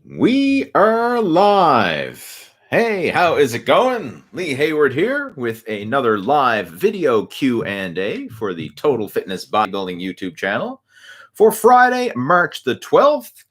We are live. Hey, how is it going? Lee Hayward here with another live video Q&A for the Total Fitness Bodybuilding YouTube channel for Friday, March the 12th.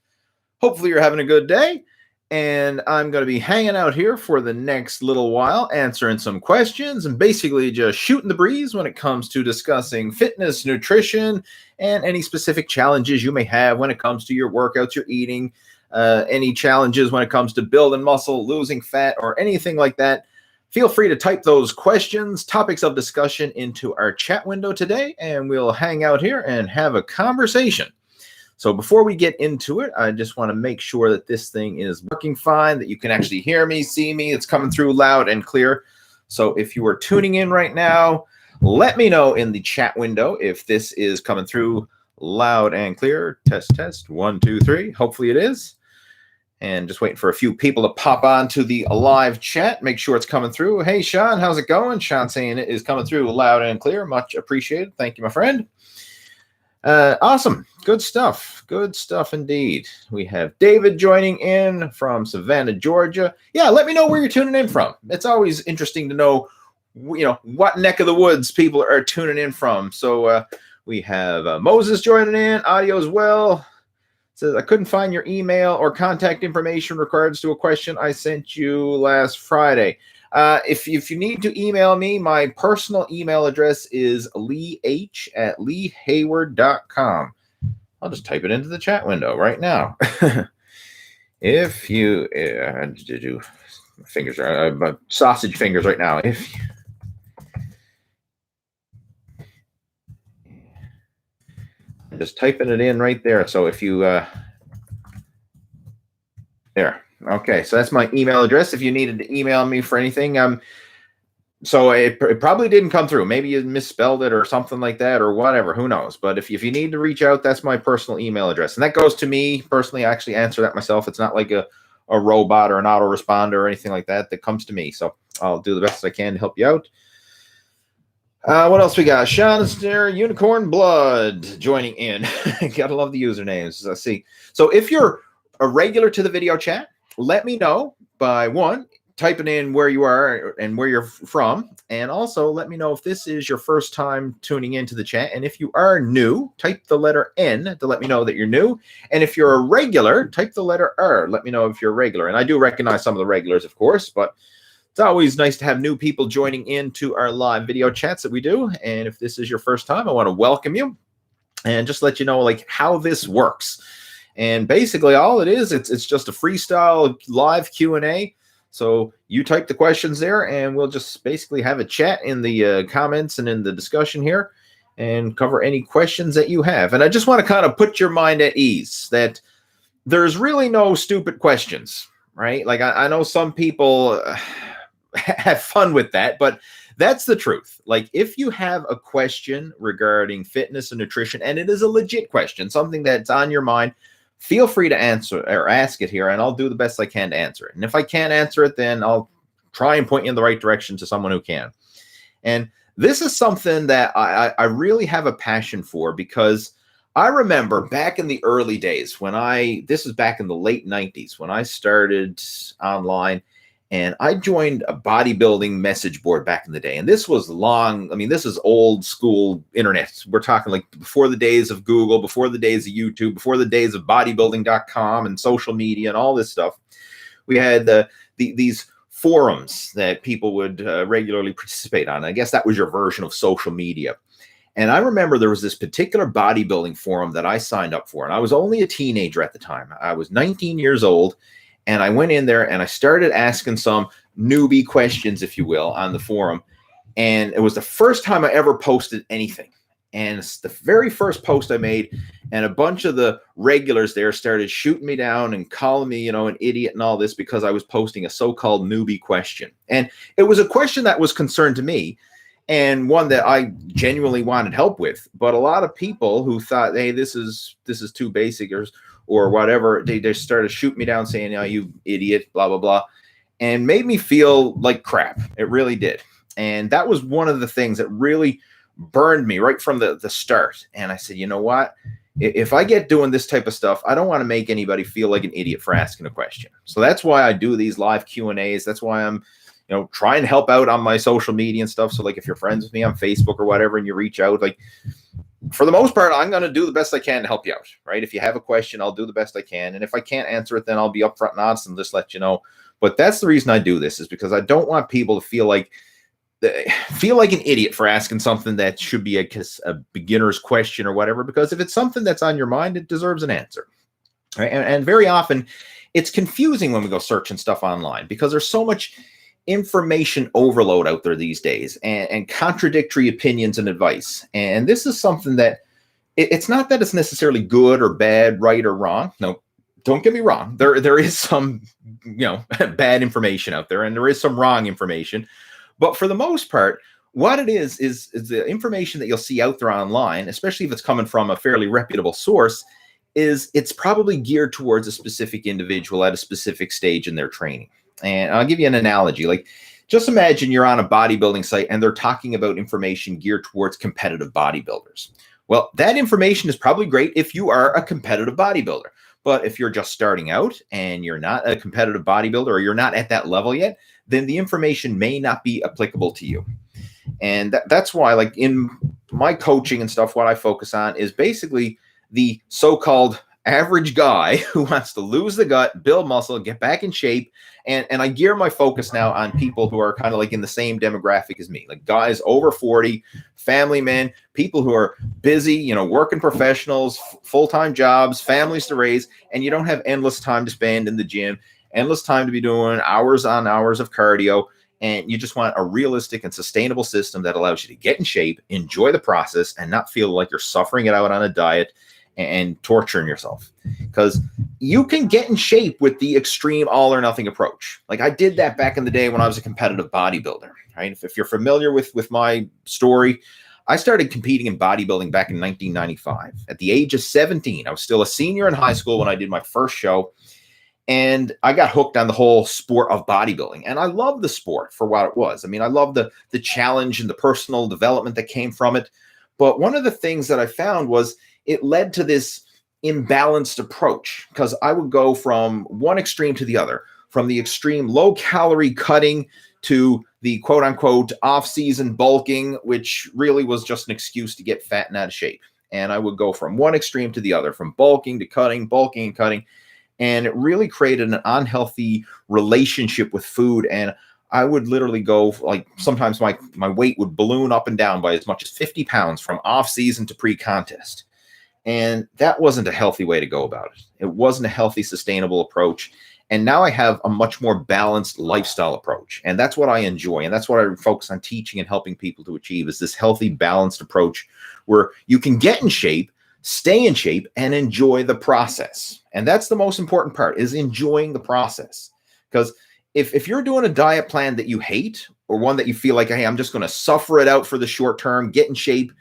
Hopefully you're having a good day, and I'm going to be hanging out here for the next little while, answering some questions and basically just shooting the breeze when it comes to discussing fitness, nutrition, and any specific challenges you may have when it comes to your workouts, your eating, any challenges when it comes to building muscle, losing fat, or anything like that. Feel free to type those questions, topics of discussion into our chat window today, and we'll hang out here and have a conversation. So before we get into it, I just want to make sure that this thing is working fine, that you can actually hear me, see me. It's coming through loud and clear. So if you are tuning in right now, let me know in the chat window if this is coming through loud and clear. Test, test, 1, 2, 3. Hopefully it is. And just waiting for a few people to pop on to the live chat. Make sure it's coming through. Hey, Sean, how's it going? Sean saying it is coming through loud and clear. Much appreciated. Thank you, my friend. Awesome. Good stuff. Good stuff indeed. We have David joining in from Savannah, Georgia. Yeah, let me know where you're tuning in from. It's always interesting to know, what neck of the woods people are tuning in from. So we have Moses joining in, audio as well. Says, I couldn't find your email or contact information regards to a question I sent you last Friday. If you need to email me, my personal email address is leeh@leehayward.com. I'll just type it into the chat window right now. If you do my fingers are my sausage fingers right now. If I'm just typing it in right there. So if you there. Okay, so that's my email address if you needed to email me for anything. So it probably didn't come through. Maybe you misspelled it or something like that or whatever. Who knows? But if you need to reach out, that's my personal email address. And that goes to me personally. I actually answer that myself. It's not like a robot or an autoresponder or anything like that that comes to me. So I'll do the best I can to help you out. What else we got? Sean is there. Unicorn Blood joining in. Gotta love the usernames. Let's see. So if you're a regular to the video chat, let me know by typing in where you are and where you're from, and also let me know if this is your first time tuning into the chat. And if you are new, type the letter N to let me know that you're new. And if you're a regular, type the letter R. Let me know if you're a regular. And I do recognize some of the regulars, of course, but it's always nice to have new people joining into our live video chats that we do. And if this is your first time, I want to welcome you and just let you know how this works. And basically all it is, it's just a freestyle live Q&A. So you type the questions there and we'll just basically have a chat in the comments and in the discussion here and cover any questions that you have. And I just want to kind of put your mind at ease that there's really no stupid questions, right? I know some people have fun with that, but that's the truth. If you have a question regarding fitness and nutrition, and it is a legit question, something that's on your mind, feel free to answer or ask it here, and I'll do the best I can to answer it. And if I can't answer it, then I'll try and point you in the right direction to someone who can. And this is something that I really have a passion for, because I remember back in the early days this is back in the late 90s when I started online, and I joined a bodybuilding message board back in the day. And this was this is old school internet. We're talking before the days of Google, before the days of YouTube, before the days of bodybuilding.com and social media and all this stuff. We had these forums that people would regularly participate on. I guess that was your version of social media. And I remember there was this particular bodybuilding forum that I signed up for. And I was only a teenager at the time. I was 19 years old. And I went in there and I started asking some newbie questions, if you will, on the forum. And it was the first time I ever posted anything. And it's the very first post I made. And a bunch of the regulars there started shooting me down and calling me, an idiot and all this because I was posting a so-called newbie question. And it was a question that was concerned to me and one that I genuinely wanted help with. But a lot of people who thought, hey, this is too basic or whatever, they just started shooting me down saying, you idiot, blah, blah, blah, and made me feel like crap. It really did. And that was one of the things that really burned me right from the start. And I said, you know what? if I get doing this type of stuff, I don't want to make anybody feel like an idiot for asking a question. So that's why I do these live Q&As. That's why I'm, trying to help out on my social media and stuff. So like if you're friends with me on Facebook or whatever, and you reach out, like for the most part, I'm going to do the best I can to help you out, right? If you have a question, I'll do the best I can. And if I can't answer it, then I'll be upfront and honest and just let you know. But that's the reason I do this, is because I don't want people to feel like an idiot for asking something that should be a beginner's question or whatever, because if it's something that's on your mind, it deserves an answer. Right? And very often it's confusing when we go searching stuff online, because there's so much information overload out there these days, and contradictory opinions and advice. And this is something that it's not that it's necessarily good or bad, right or wrong. No, don't get me wrong. There is some, bad information out there, and there is some wrong information. But for the most part, what it is the information that you'll see out there online, especially if it's coming from a fairly reputable source, it's probably geared towards a specific individual at a specific stage in their training. And I'll give you an analogy. Like, just imagine you're on a bodybuilding site and they're talking about information geared towards competitive bodybuilders. Well, that information is probably great if you are a competitive bodybuilder. But if you're just starting out and you're not a competitive bodybuilder, or you're not at that level yet, then the information may not be applicable to you. And that's why, like, in my coaching and stuff, what I focus on is basically the so-called average guy who wants to lose the gut, build muscle, get back in shape. And I gear my focus now on people who are kind of like in the same demographic as me, like guys over 40, family men, people who are busy, working professionals, full-time jobs, families to raise, and you don't have endless time to spend in the gym, endless time to be doing hours on hours of cardio. And you just want a realistic and sustainable system that allows you to get in shape, enjoy the process, and not feel like you're suffering it out on a diet and torturing yourself. Because you can get in shape with the extreme all or nothing approach. Like, I did that back in the day when I was a competitive bodybuilder, right? If you're familiar with my story, I started competing in bodybuilding back in 1995. At the age of 17, I was still a senior in high school when I did my first show. And I got hooked on the whole sport of bodybuilding. And I love the sport for what it was. I mean, I love the challenge and the personal development that came from it. But one of the things that I found was it led to this imbalanced approach, because I would go from one extreme to the other, from the extreme low calorie cutting to the quote unquote off-season bulking, which really was just an excuse to get fat and out of shape. And I would go from one extreme to the other, from bulking to cutting, bulking and cutting. And it really created an unhealthy relationship with food. And I would literally go, like, sometimes my weight would balloon up and down by as much as 50 pounds from off-season to pre-contest. And that wasn't a healthy way to go about it. It wasn't a healthy, sustainable approach. And now I have a much more balanced lifestyle approach. And that's what I enjoy. And that's what I focus on teaching and helping people to achieve, is this healthy, balanced approach where you can get in shape, stay in shape, and enjoy the process. And that's the most important part, is enjoying the process. Because if you're doing a diet plan that you hate, or one that you feel like, hey, I'm just going to suffer it out for the short term, get in shape,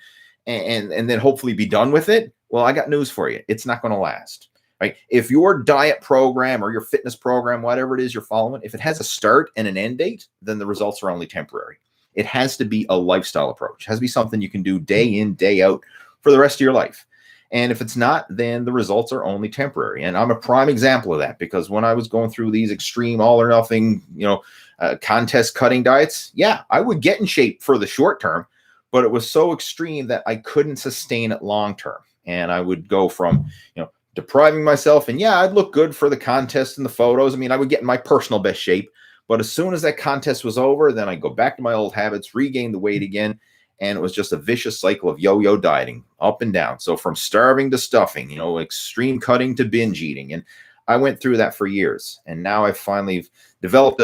and then hopefully be done with it, well, I got news for you. It's not going to last. Right? If your diet program or your fitness program, whatever it is you're following, if it has a start and an end date, then the results are only temporary. It has to be a lifestyle approach. It has to be something you can do day in, day out for the rest of your life. And if it's not, then the results are only temporary. And I'm a prime example of that, because when I was going through these extreme all or nothing, contest cutting diets, yeah, I would get in shape for the short term, but it was so extreme that I couldn't sustain it long term. And I would go from, depriving myself, and yeah, I'd look good for the contest and the photos. I mean, I would get in my personal best shape, but as soon as that contest was over, then I'd go back to my old habits, regain the weight again. And it was just a vicious cycle of yo-yo dieting, up and down. So from starving to stuffing, extreme cutting to binge eating. And I went through that for years. And now I've finally developed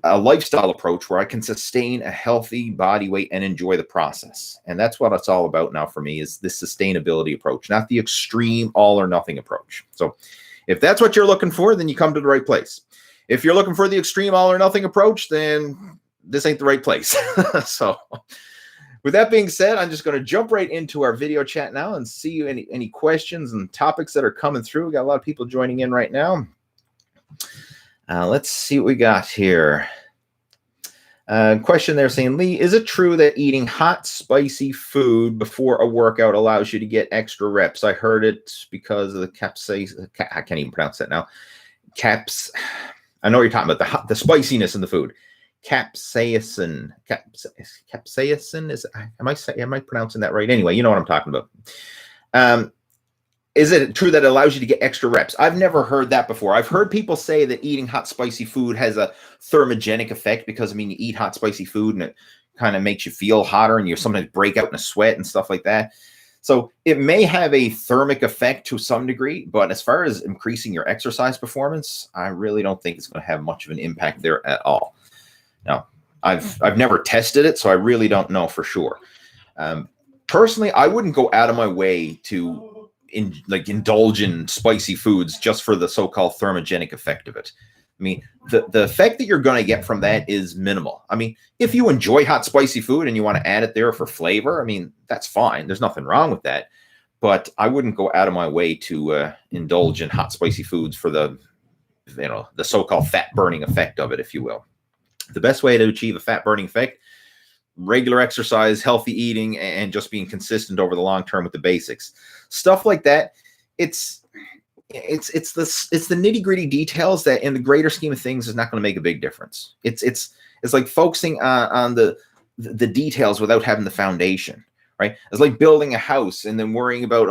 a lifestyle approach where I can sustain a healthy body weight and enjoy the process. And that's what it's all about now for me, is this sustainability approach, not the extreme all or nothing approach. So if that's what you're looking for, then you come to the right place. If you're looking for the extreme all or nothing approach, then this ain't the right place. So with that being said, I'm just going to jump right into our video chat now and see any questions and topics that are coming through. We got a lot of people joining in right now. Let's see what we got here. Question there saying, Lee, is it true that eating hot, spicy food before a workout allows you to get extra reps? I heard it because of the capsaicin. I can't even pronounce that now. I know what you're talking about, the spiciness in the food. Capsaicin is, am I pronouncing that right? Anyway, you know what I'm talking about. Is it true that it allows you to get extra reps? I've never heard that before. I've heard people say that eating hot, spicy food has a thermogenic effect because, I mean, you eat hot, spicy food and it kind of makes you feel hotter and you sometimes break out in a sweat and stuff like that. So it may have a thermic effect to some degree, but as far as increasing your exercise performance, I really don't think it's going to have much of an impact there at all. Now, I've never tested it, so I really don't know for sure. Personally, I wouldn't go out of my way to indulge in spicy foods just for the so-called thermogenic effect of it. I mean, the effect that you're going to get from that is minimal. I mean, if you enjoy hot, spicy food and you want to add it there for flavor, I mean, that's fine. There's nothing wrong with that. But I wouldn't go out of my way to indulge in hot, spicy foods for the so-called fat-burning effect of it, if you will. The best way to achieve a fat-burning effect, regular exercise, healthy eating, and just being consistent over the long term with the basics. Stuff like that, it's the nitty-gritty details that in the greater scheme of things is not going to make a big difference. It's like focusing on the details without having the foundation, right? It's like building a house and then worrying about,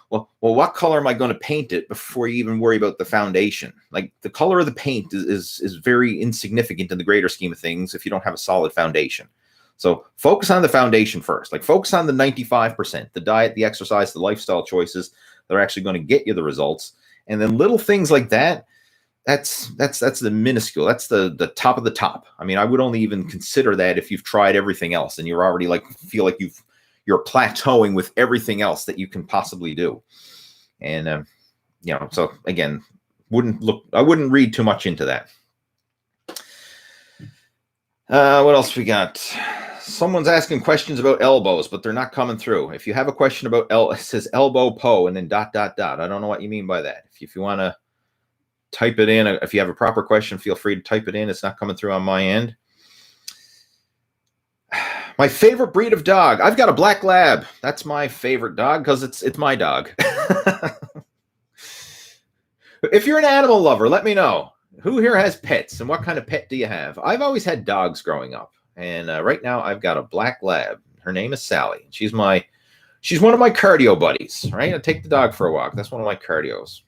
well, what color am I going to paint it before you even worry about the foundation? Like the color of the paint is very insignificant in the greater scheme of things if you don't have a solid foundation. So focus on the foundation first. Like focus on the 95%, the diet, the exercise, the lifestyle choices that are actually going to get you the results. And then little things like that, that's the minuscule. That's the top of the top. I mean, I would only even consider that if you've tried everything else and you're already feel like you're plateauing with everything else that you can possibly do. And so again, I wouldn't read too much into that. What else we got? Someone's asking questions about elbows, but they're not coming through. If you have a question about it says elbow po and then ... I don't know what you mean by that. If you want to type it in, if you have a proper question, feel free to type it in. It's not coming through on my end. My favorite breed of dog. I've got a black lab. That's my favorite dog because it's my dog. If you're an animal lover, let me know. Who here has pets and what kind of pet do you have? I've always had dogs growing up. And right now I've got a black lab. Her name is Sally. She's one of my cardio buddies, right? I take the dog for a walk. That's one of my cardios.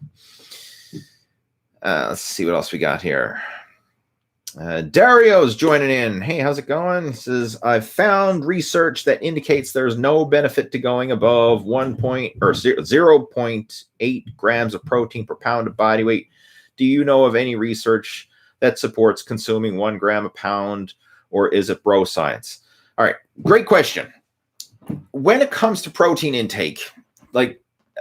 Let's see what else we got here. Dario's joining in. Hey, how's it going? He says, I've found research that indicates there's no benefit to going above 0.8 grams of protein per pound of body weight. Do you know of any research that supports consuming 1 gram a pound, or is it bro science? All right, great question. When it comes to protein intake,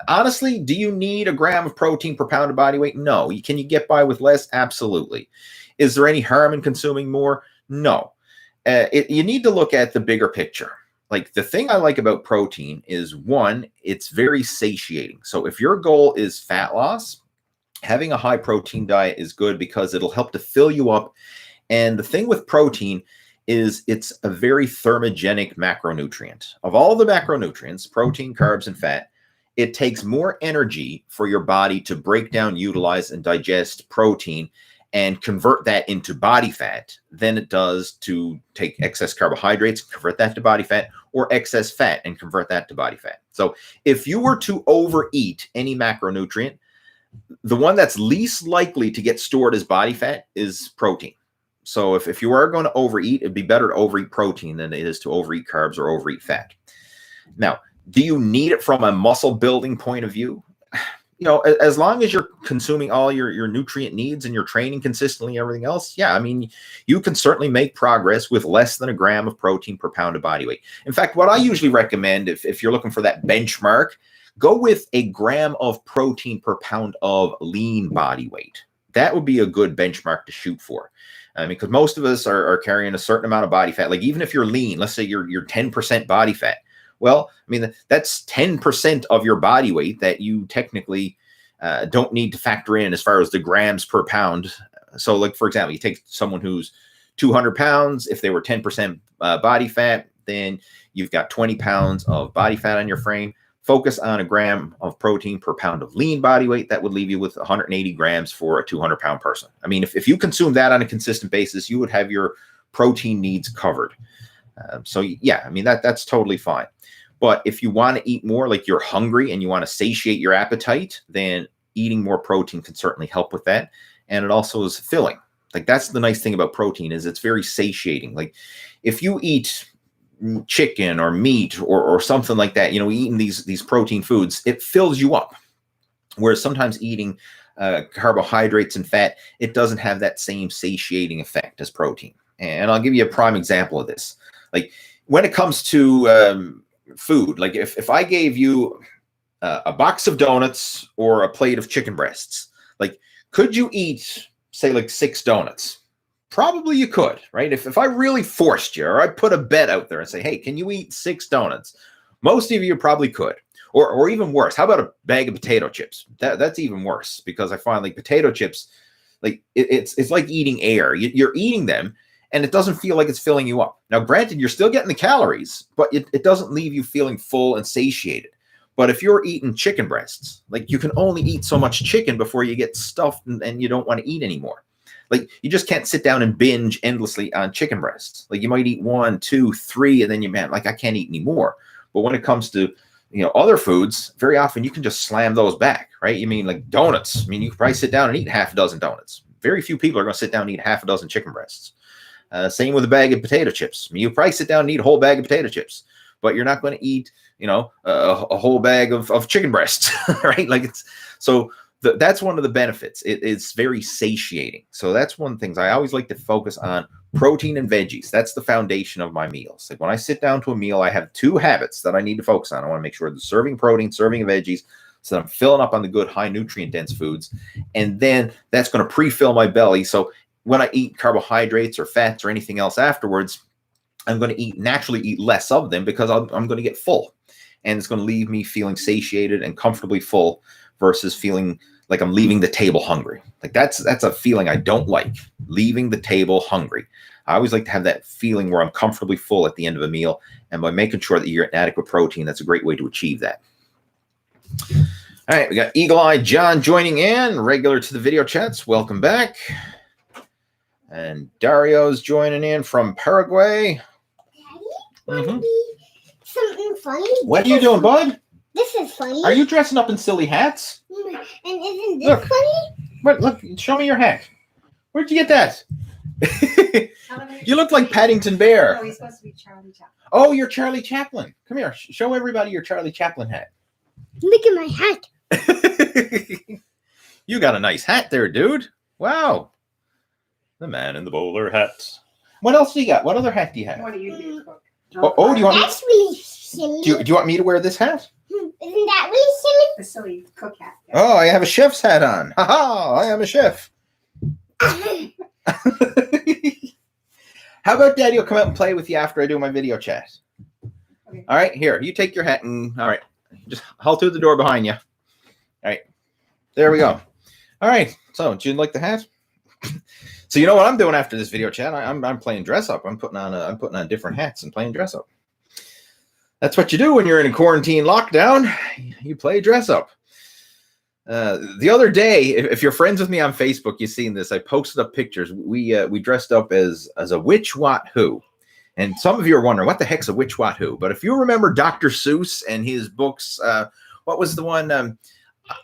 honestly, do you need a gram of protein per pound of body weight? No. Can you get by with less? Absolutely. Is there any harm in consuming more? No. You need to look at the bigger picture. Like the thing I like about protein is, one, it's very satiating. So if your goal is fat loss, having a high protein diet is good because it'll help to fill you up. And the thing with protein is it's a very thermogenic macronutrient. Of all the macronutrients, protein, carbs, and fat, it takes more energy for your body to break down, utilize, and digest protein and convert that into body fat than it does to take excess carbohydrates, convert that to body fat, or excess fat and convert that to body fat. So if you were to overeat any macronutrient, the one that's least likely to get stored as body fat is protein. So if you are going to overeat, it'd be better to overeat protein than it is to overeat carbs or overeat fat. Now, do you need it from a muscle building point of view? As long as you're consuming all your nutrient needs and you're training consistently, everything else, yeah, I mean, you can certainly make progress with less than a gram of protein per pound of body weight. In fact, what I usually recommend, if you're looking for that benchmark, go with a gram of protein per pound of lean body weight. That would be a good benchmark to shoot for. I mean, because most of us are carrying a certain amount of body fat. Like even if you're lean, let's say you're 10% body fat. Well, I mean, that's 10% of your body weight that you technically don't need to factor in as far as the grams per pound. So like, for example, you take someone who's 200 pounds. If they were 10% body fat, then you've got 20 pounds of body fat on your frame. Focus on a gram of protein per pound of lean body weight. That would leave you with 180 grams for a 200-pound person. I mean, if you consume that on a consistent basis, you would have your protein needs covered. So yeah, I mean, that's totally fine. But if you want to eat more, like you're hungry and you want to satiate your appetite, then eating more protein can certainly help with that. And it also is filling. Like, that's the nice thing about protein, is it's very satiating. Like, if you eat chicken or meat or something like that, eating these protein foods, it fills you up. Whereas sometimes eating carbohydrates and fat, it doesn't have that same satiating effect as protein. And I'll give you a prime example of this. Like, when it comes to food, like if I gave you a box of donuts or a plate of chicken breasts, like, could you eat, say, like 6 donuts? Probably you could, right? If I really forced you, or I put a bet out there and say, hey, can you eat 6 donuts? Most of you probably could. Or even worse, how about a bag of potato chips? That's even worse, because I find, like, potato chips, like it's like eating air. You're eating them, and it doesn't feel like it's filling you up. Now, granted, you're still getting the calories, but it doesn't leave you feeling full and satiated. But if you're eating chicken breasts, like, you can only eat so much chicken before you get stuffed and you don't want to eat anymore. Like, you just can't sit down and binge endlessly on chicken breasts. Like, you might eat 1, 2, 3, and then I can't eat anymore. But when it comes to, other foods, very often you can just slam those back, right? You mean, like, donuts. I mean, you could probably sit down and eat half a dozen donuts. Very few people are going to sit down and eat half a dozen chicken breasts. Same with a bag of potato chips. I mean, you probably sit down and eat a whole bag of potato chips, but you're not going to eat, a whole bag of chicken breasts, right? Like, that's one of the benefits. It's very satiating. So that's one of the things I always like to focus on: protein and veggies. That's the foundation of my meals. Like, when I sit down to a meal, I have 2 habits that I need to focus on. I want to make sure the serving protein, serving of veggies, so that I'm filling up on the good, high nutrient dense foods. And then that's going to pre-fill my belly. So when I eat carbohydrates or fats or anything else afterwards, I'm going to naturally eat less of them, because I'm going to get full. And it's going to leave me feeling satiated and comfortably full, versus feeling like I'm leaving the table hungry. Like, that's a feeling I don't like, leaving the table hungry. I always like to have that feeling where I'm comfortably full at the end of a meal. And by making sure that you're getting adequate protein, that's a great way to achieve that. All right, we got Eagle Eye John joining in, regular to the video chats. Welcome back. And Dario's joining in from Paraguay. Daddy, something funny. What are you doing, bud? This is funny. Are you dressing up in silly hats? And isn't this funny? What? Look, show me your hat. Where'd you get that? You look like Paddington Bear. No, he's supposed to be Charlie Chaplin. Oh, you're Charlie Chaplin. Come here. Show everybody your Charlie Chaplin hat. Look at my hat. You got a nice hat there, dude. Wow. The man in the bowler hat. What else do you got? What other hat do you have? What do you do? Do you want That's really silly. do you want me to wear this hat? Isn't that really silly? The silly cook hat. Yeah. Oh, I have a chef's hat on. Ha ha! I am a chef. How about Daddy will come out and play with you after I do my video chat? Okay. All right, here. You take your hat and, all right, just halt through the door behind you. All right, there we go. All right, so do you like the hat? So you know what I'm doing after this video chat? I'm playing dress up. I'm putting on different hats and playing dress up. That's what you do when you're in a quarantine lockdown. You play dress up. The other day, if you're friends with me on Facebook, you've seen this. I posted up pictures. We dressed up as a witch what who. And some of you are wondering, what the heck's a witch what who? But if you remember Dr. Seuss and his books, what was the one?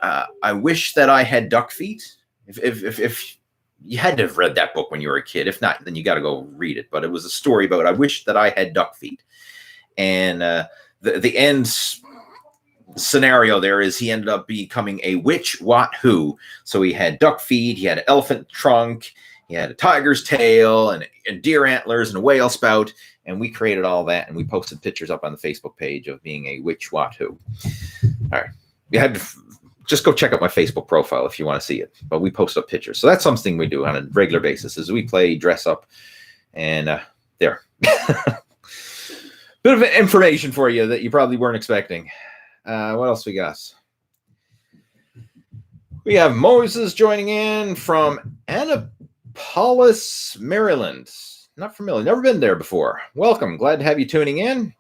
I wish that I had duck feet. If you had to have read that book when you were a kid. If not, then you got to go read it. But it was a story about I wish that I had duck feet. And the end scenario there is he ended up becoming a witch what who. So he had duck feet, he had an elephant trunk, he had a tiger's tail and deer antlers and a whale spout. And we created all that, and we posted pictures up on the Facebook page of being a witch what who. All right. You had to just go check out my Facebook profile if you want to see it. But we post up pictures. So that's something we do on a regular basis, is we play dress up. And there. Bit of information for you that you probably weren't expecting. What else we got? We have Moses joining in from Annapolis, Maryland. Not familiar. Never been there before. Welcome. Glad to have you tuning in.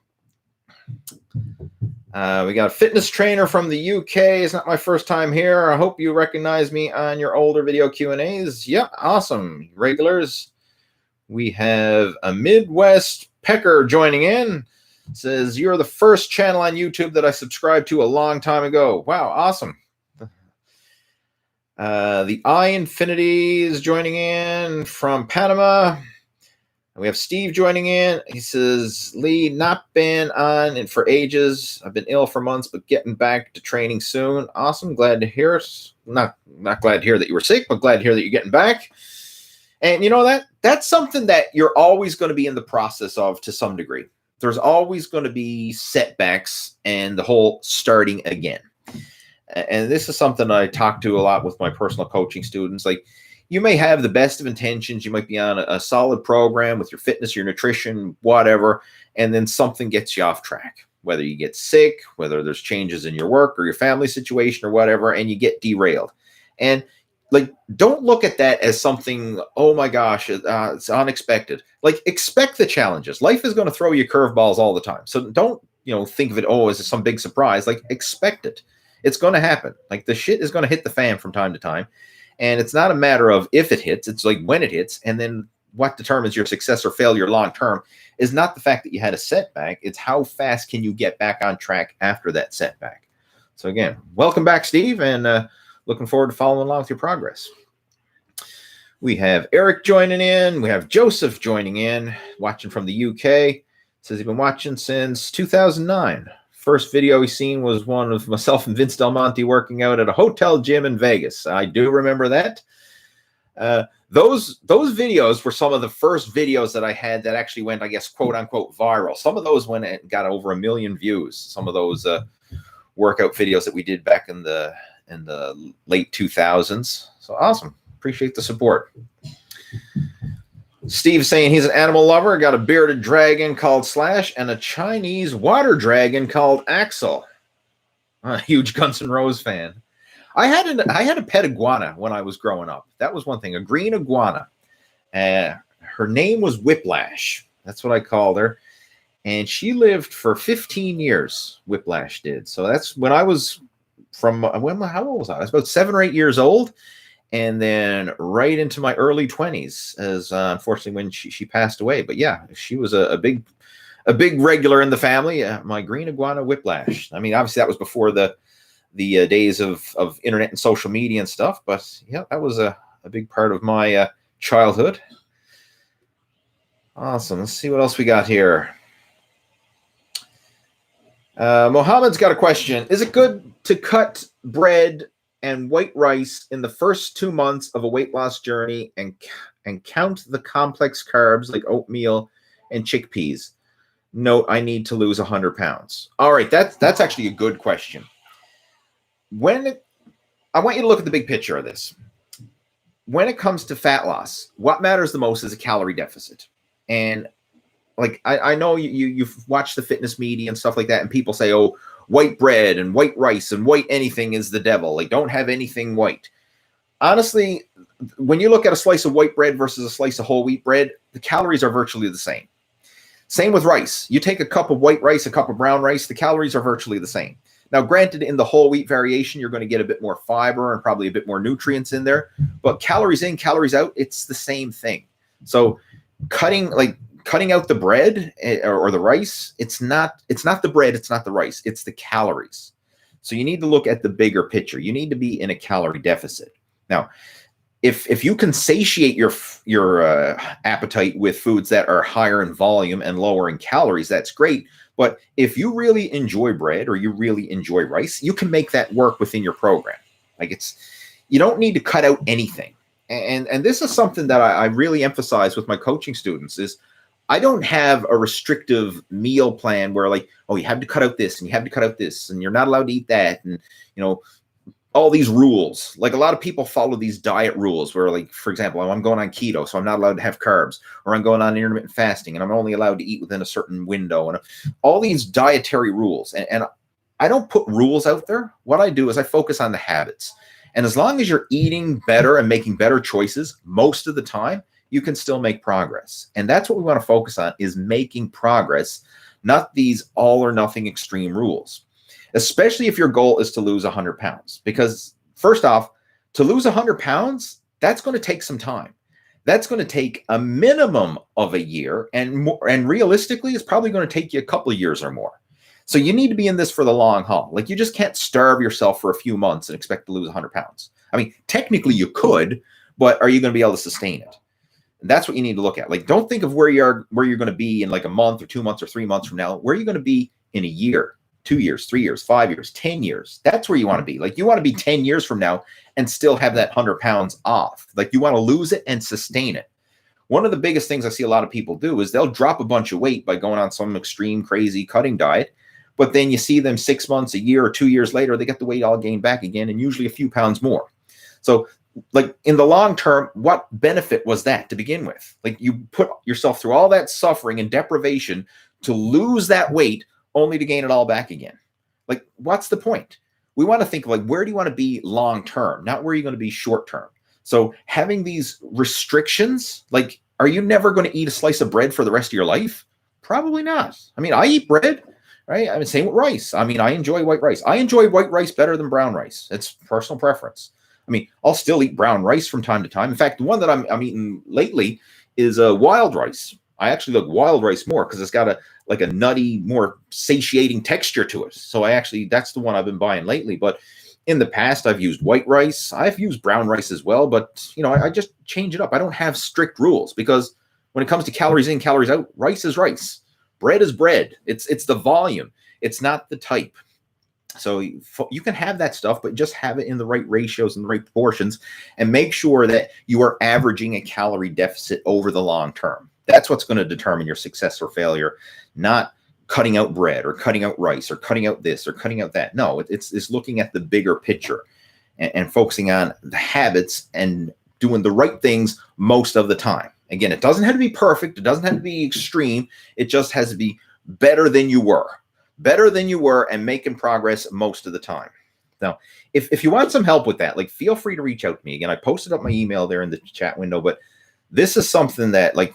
We got a fitness trainer from the UK. It's not my first time here. I hope you recognize me on your older video Q&As. Yep, awesome. Regulars. We have a Midwest Pecker joining in. Says, you're the first channel on YouTube that I subscribed to a long time ago. Wow, awesome. The I Infinity is joining in from Panama. We have Steve joining in. He says, Lee, not been on and for ages. I've been ill for months, but getting back to training soon. Awesome. Glad to hear it. Not glad to hear that you were sick, but glad to hear that you're getting back. And you know that's something that you're always going to be in the process of to some degree. There's always going to be setbacks and the whole starting again. And this is something I talk to a lot with my personal coaching students. Like, you may have the best of intentions. You might be on a solid program with your fitness, your nutrition, whatever, and then something gets you off track. Whether you get sick, whether there's changes in your work or your family situation or whatever, and you get derailed. And like, don't look at that as something, oh my gosh, it's unexpected. Like, expect the challenges. Life is going to throw you curveballs all the time. So don't, think of it, oh, is it some big surprise? Like, expect it. It's going to happen. Like, the shit is going to hit the fan from time to time. And it's not a matter of if it hits, it's like when it hits. And then what determines your success or failure long term is not the fact that you had a setback. It's how fast can you get back on track after that setback. So again, welcome back, Steve, and looking forward to following along with your progress. We have Eric joining in. We have Joseph joining in, watching from the UK. Says he's been watching since 2009. First video he's seen was one of myself and Vince Del Monte working out at a hotel gym in Vegas. I do remember that. Those videos were some of the first videos that I had that actually went, I guess, quote unquote, viral. Some of those went and got over 1 million views. Some of those workout videos that we did back in the late 2000s. So awesome. Appreciate the support. Steve saying he's an animal lover, got a bearded dragon called Slash and a Chinese water dragon called Axel. A huge Guns N' Roses fan. I had a pet iguana when I was growing up. That was one thing, a green iguana. Her name was Whiplash. That's what I called her. And she lived for 15 years, Whiplash did. So that's when I was how old was I? I was about 7 or 8 years old. And then right into my early 20s, as unfortunately when she passed away. But yeah, she was a big regular in the family. My green iguana Whiplash. I mean, obviously that was before the days of internet and social media and stuff. But yeah, that was a big part of my childhood. Awesome. Let's see what else we got here. Mohammed's got a question. Is it good to cut bread and white rice in the first 2 months of a weight loss journey and count the complex carbs like oatmeal and chickpeas? Note, I need to lose 100 pounds. All right, that's actually a good question. I want you to look at the big picture of this. When it comes to fat loss, what matters the most is a calorie deficit. And like I know you've watched the fitness media and stuff like that, and people say, oh, white bread and white rice and white anything is the devil. Like, don't have anything white. Honestly, when you look at a slice of white bread versus a slice of whole wheat bread, the calories are virtually the same. Same with rice. You take a cup of white rice, a cup of brown rice, the calories are virtually the same. Now, granted, in the whole wheat variation, you're going to get a bit more fiber and probably a bit more nutrients in there. But calories in, calories out, it's the same thing. So cutting out the bread or the rice, it's not the bread, it's not the rice, it's the calories. So you need to look at the bigger picture. You need to be in a calorie deficit. Now, if you can satiate your appetite with foods that are higher in volume and lower in calories, that's great. But if you really enjoy bread or you really enjoy rice, you can make that work within your program. Like, you don't need to cut out anything. And this is something that I really emphasize with my coaching students is I don't have a restrictive meal plan where like, oh, you have to cut out this and you have to cut out this and you're not allowed to eat that. And, all these rules. Like, a lot of people follow these diet rules where, like, for example, I'm going on keto, so I'm not allowed to have carbs, or I'm going on intermittent fasting and I'm only allowed to eat within a certain window, and all these dietary rules. And I don't put rules out there. What I do is I focus on the habits. And as long as you're eating better and making better choices most of the time, you can still make progress. And that's what we want to focus on, is making progress, not these all or nothing extreme rules, especially if your goal is to lose 100 pounds. Because first off, to lose 100 pounds, that's going to take some time. That's going to take a minimum of a year, and realistically, it's probably going to take you a couple of years or more. So you need to be in this for the long haul. Like, you just can't starve yourself for a few months and expect to lose 100 pounds. I mean, technically you could, but are you going to be able to sustain it? And that's what you need to look at. Like, don't think of where you're going to be in like a month or 2 months or 3 months from now. Where are you going to be in a year, 2 years, 3 years, 5 years, 10 years? That's where you want to be. Like, you want to be 10 years from now and still have that 100 pounds off. Like, you want to lose it and sustain it. One of the biggest things I see a lot of people do is they'll drop a bunch of weight by going on some extreme, crazy cutting diet. But then you see them 6 months, a year, or 2 years later, they get the weight all gained back again, and usually a few pounds more. So, like, in the long term, what benefit was that to begin with? Like, you put yourself through all that suffering and deprivation to lose that weight only to gain it all back again. Like, what's the point? We want to think, like, where do you want to be long term, not where you're going to be short term. So having these restrictions, like, are you never going to eat a slice of bread for the rest of your life? Probably not. I mean, I eat bread. Right? I mean, same with rice. I mean, I enjoy white rice. I enjoy white rice better than brown rice. It's personal preference. I mean, I'll still eat brown rice from time to time. In fact, the one that I'm eating lately is wild rice. I actually like wild rice more because it's got a nutty, more satiating texture to it. So that's the one I've been buying lately. But in the past, I've used white rice. I've used brown rice as well. But, I just change it up. I don't have strict rules because when it comes to calories in, calories out, rice is rice. Bread is bread. It's the volume. It's not the type. So you can have that stuff, but just have it in the right ratios and the right proportions, and make sure that you are averaging a calorie deficit over the long term. That's what's going to determine your success or failure, not cutting out bread or cutting out rice or cutting out this or cutting out that. No, it's looking at the bigger picture and focusing on the habits and doing the right things most of the time. Again, it doesn't have to be perfect. It doesn't have to be extreme. It just has to be better than you were and making progress most of the time. Now, if you want some help with that, like, feel free to reach out to me. Again, I posted up my email there in the chat window, but this is something that, like,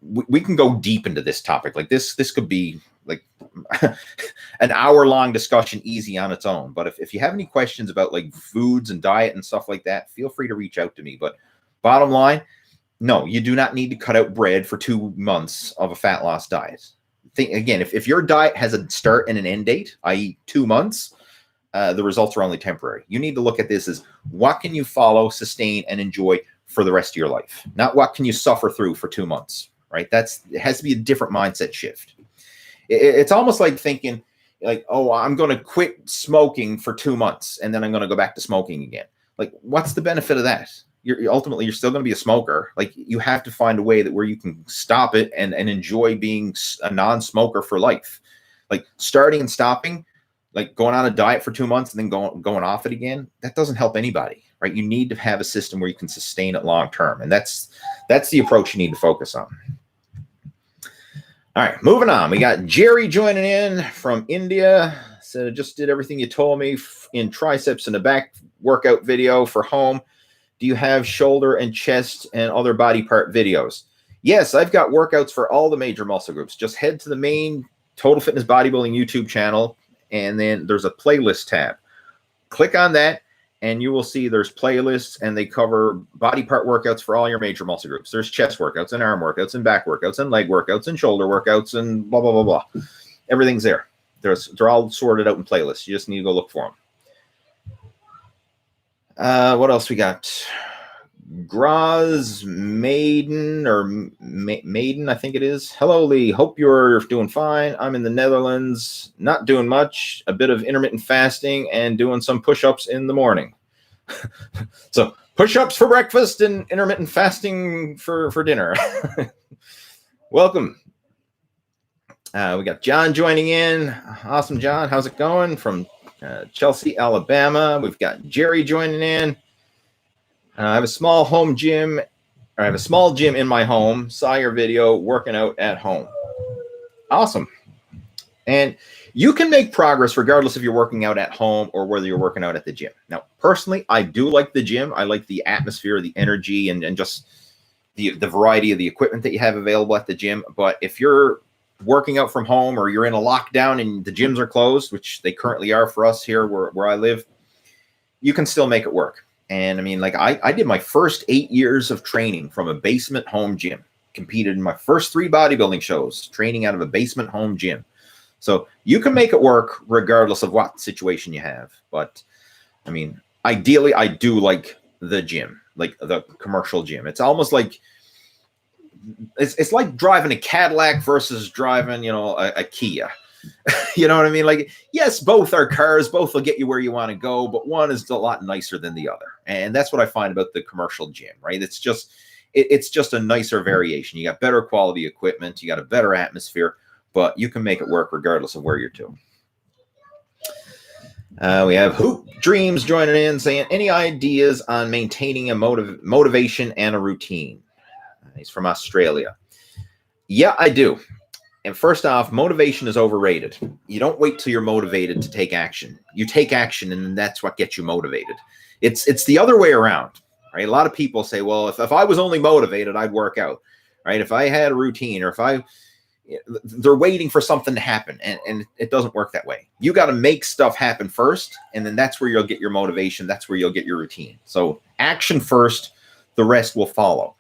we can go deep into this topic. Like, this could be like an hour-long discussion easy on its own. But if you have any questions about, like, foods and diet and stuff like that, feel free to reach out to me. But bottom line, no, you do not need to cut out bread for 2 months of a fat loss diet. Think again, if your diet has a start and an end date, i.e. 2 months, the results are only temporary. You need to look at this as, what can you follow, sustain, and enjoy for the rest of your life? Not what can you suffer through for 2 months, right? It has to be a different mindset shift. It's almost like thinking, like, oh, I'm going to quit smoking for 2 months, and then I'm going to go back to smoking again. Like, what's the benefit of that? Ultimately, you're still going to be a smoker. Like, you have to find a way that where you can stop it and enjoy being a non-smoker for life. Like, starting and stopping, like going on a diet for 2 months and then going off it again, that doesn't help anybody, right? You need to have a system where you can sustain it long term, and that's the approach you need to focus on. All right, moving on. We got Jerry joining in from India. Said, I just did everything you told me in triceps and a back workout video for home. Do you have shoulder and chest and other body part videos? Yes, I've got workouts for all the major muscle groups. Just head to the main Total Fitness Bodybuilding YouTube channel, and then there's a playlist tab. Click on that, and you will see there's playlists, and they cover body part workouts for all your major muscle groups. There's chest workouts and arm workouts and back workouts and leg workouts and shoulder workouts and blah, blah, blah, blah. Everything's there. They're all sorted out in playlists. You just need to go look for them. What else we got? Graz Maiden, Maiden, I think it is. Hello, Lee. Hope you're doing fine. I'm in the Netherlands. Not doing much. A bit of intermittent fasting and doing some push-ups in the morning. So push-ups for breakfast and intermittent fasting for dinner. Welcome. We got John joining in. Awesome, John. How's it going? From Chelsea, Alabama. We've got Jerry joining in. I have a small gym in my home. Saw your video working out at home. Awesome. And you can make progress regardless if you're working out at home or whether you're working out at the gym. Now, personally, I do like the gym. I like the atmosphere, the energy, and just the variety of the equipment that you have available at the gym. But if you're working out from home or you're in a lockdown and the gyms are closed, which they currently are for us here where I live, you can still make it work. And I mean, like I did my first 8 years of training from a basement home gym, competed in my first 3 bodybuilding shows, training out of a basement home gym. So you can make it work regardless of what situation you have. But I mean, ideally, I do like the gym, like the commercial gym. It's almost like it's like driving a Cadillac versus driving, you know, a Kia. You know what I mean? Like, yes, both are cars, both will get you where you want to go, but one is a lot nicer than the other. And that's what I find about the commercial gym, right? It's just a nicer variation. You got better quality equipment, you got a better atmosphere, but you can make it work regardless of where you're to. We have Hoop Dreams joining in, saying, any ideas on maintaining a motivation and a routine? He's from Australia. Yeah, I do. And first off, motivation is overrated. You don't wait till you're motivated to take action. You take action, and that's what gets you motivated. It's the other way around, right? A lot of people say, well, if I was only motivated, I'd work out, right? If I had a routine, or they're waiting for something to happen, and it doesn't work that way. You got to make stuff happen first, and then that's where you'll get your motivation. That's where you'll get your routine. So action first, the rest will follow.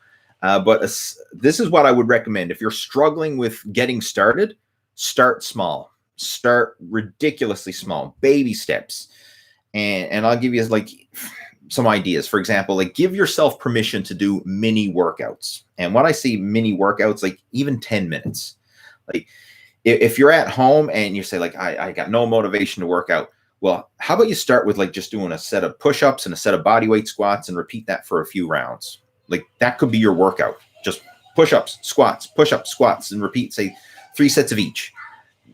But this is what I would recommend. If you're struggling with getting started, start small. Start ridiculously small, baby steps. And I'll give you like some ideas. For example, like give yourself permission to do mini workouts. And when I say mini workouts, like even 10 minutes. Like if you're at home and you say like, I got no motivation to work out. Well, how about you start with like just doing a set of push-ups and a set of bodyweight squats and repeat that for a few rounds. Like that could be your workout. Just push-ups, squats, and repeat, say 3 sets of each.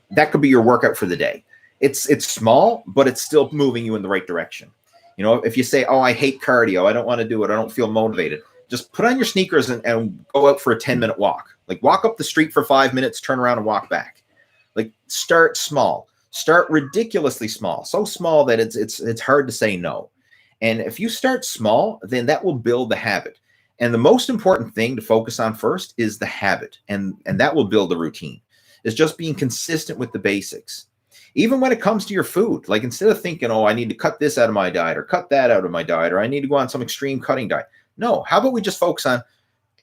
That could be your workout for the day. It's small, but it's still moving you in the right direction. You know, if you say, oh, I hate cardio, I don't want to do it, I don't feel motivated, just put on your sneakers and go out for a 10-minute walk. Like walk up the street for 5 minutes, turn around and walk back. Like start small. Start ridiculously small. So small that it's hard to say no. And if you start small, then that will build the habit. And the most important thing to focus on first is the habit, and that will build the routine. It's just being consistent with the basics. Even when it comes to your food, like instead of thinking, oh, I need to cut this out of my diet or cut that out of my diet, or I need to go on some extreme cutting diet. No, how about we just focus on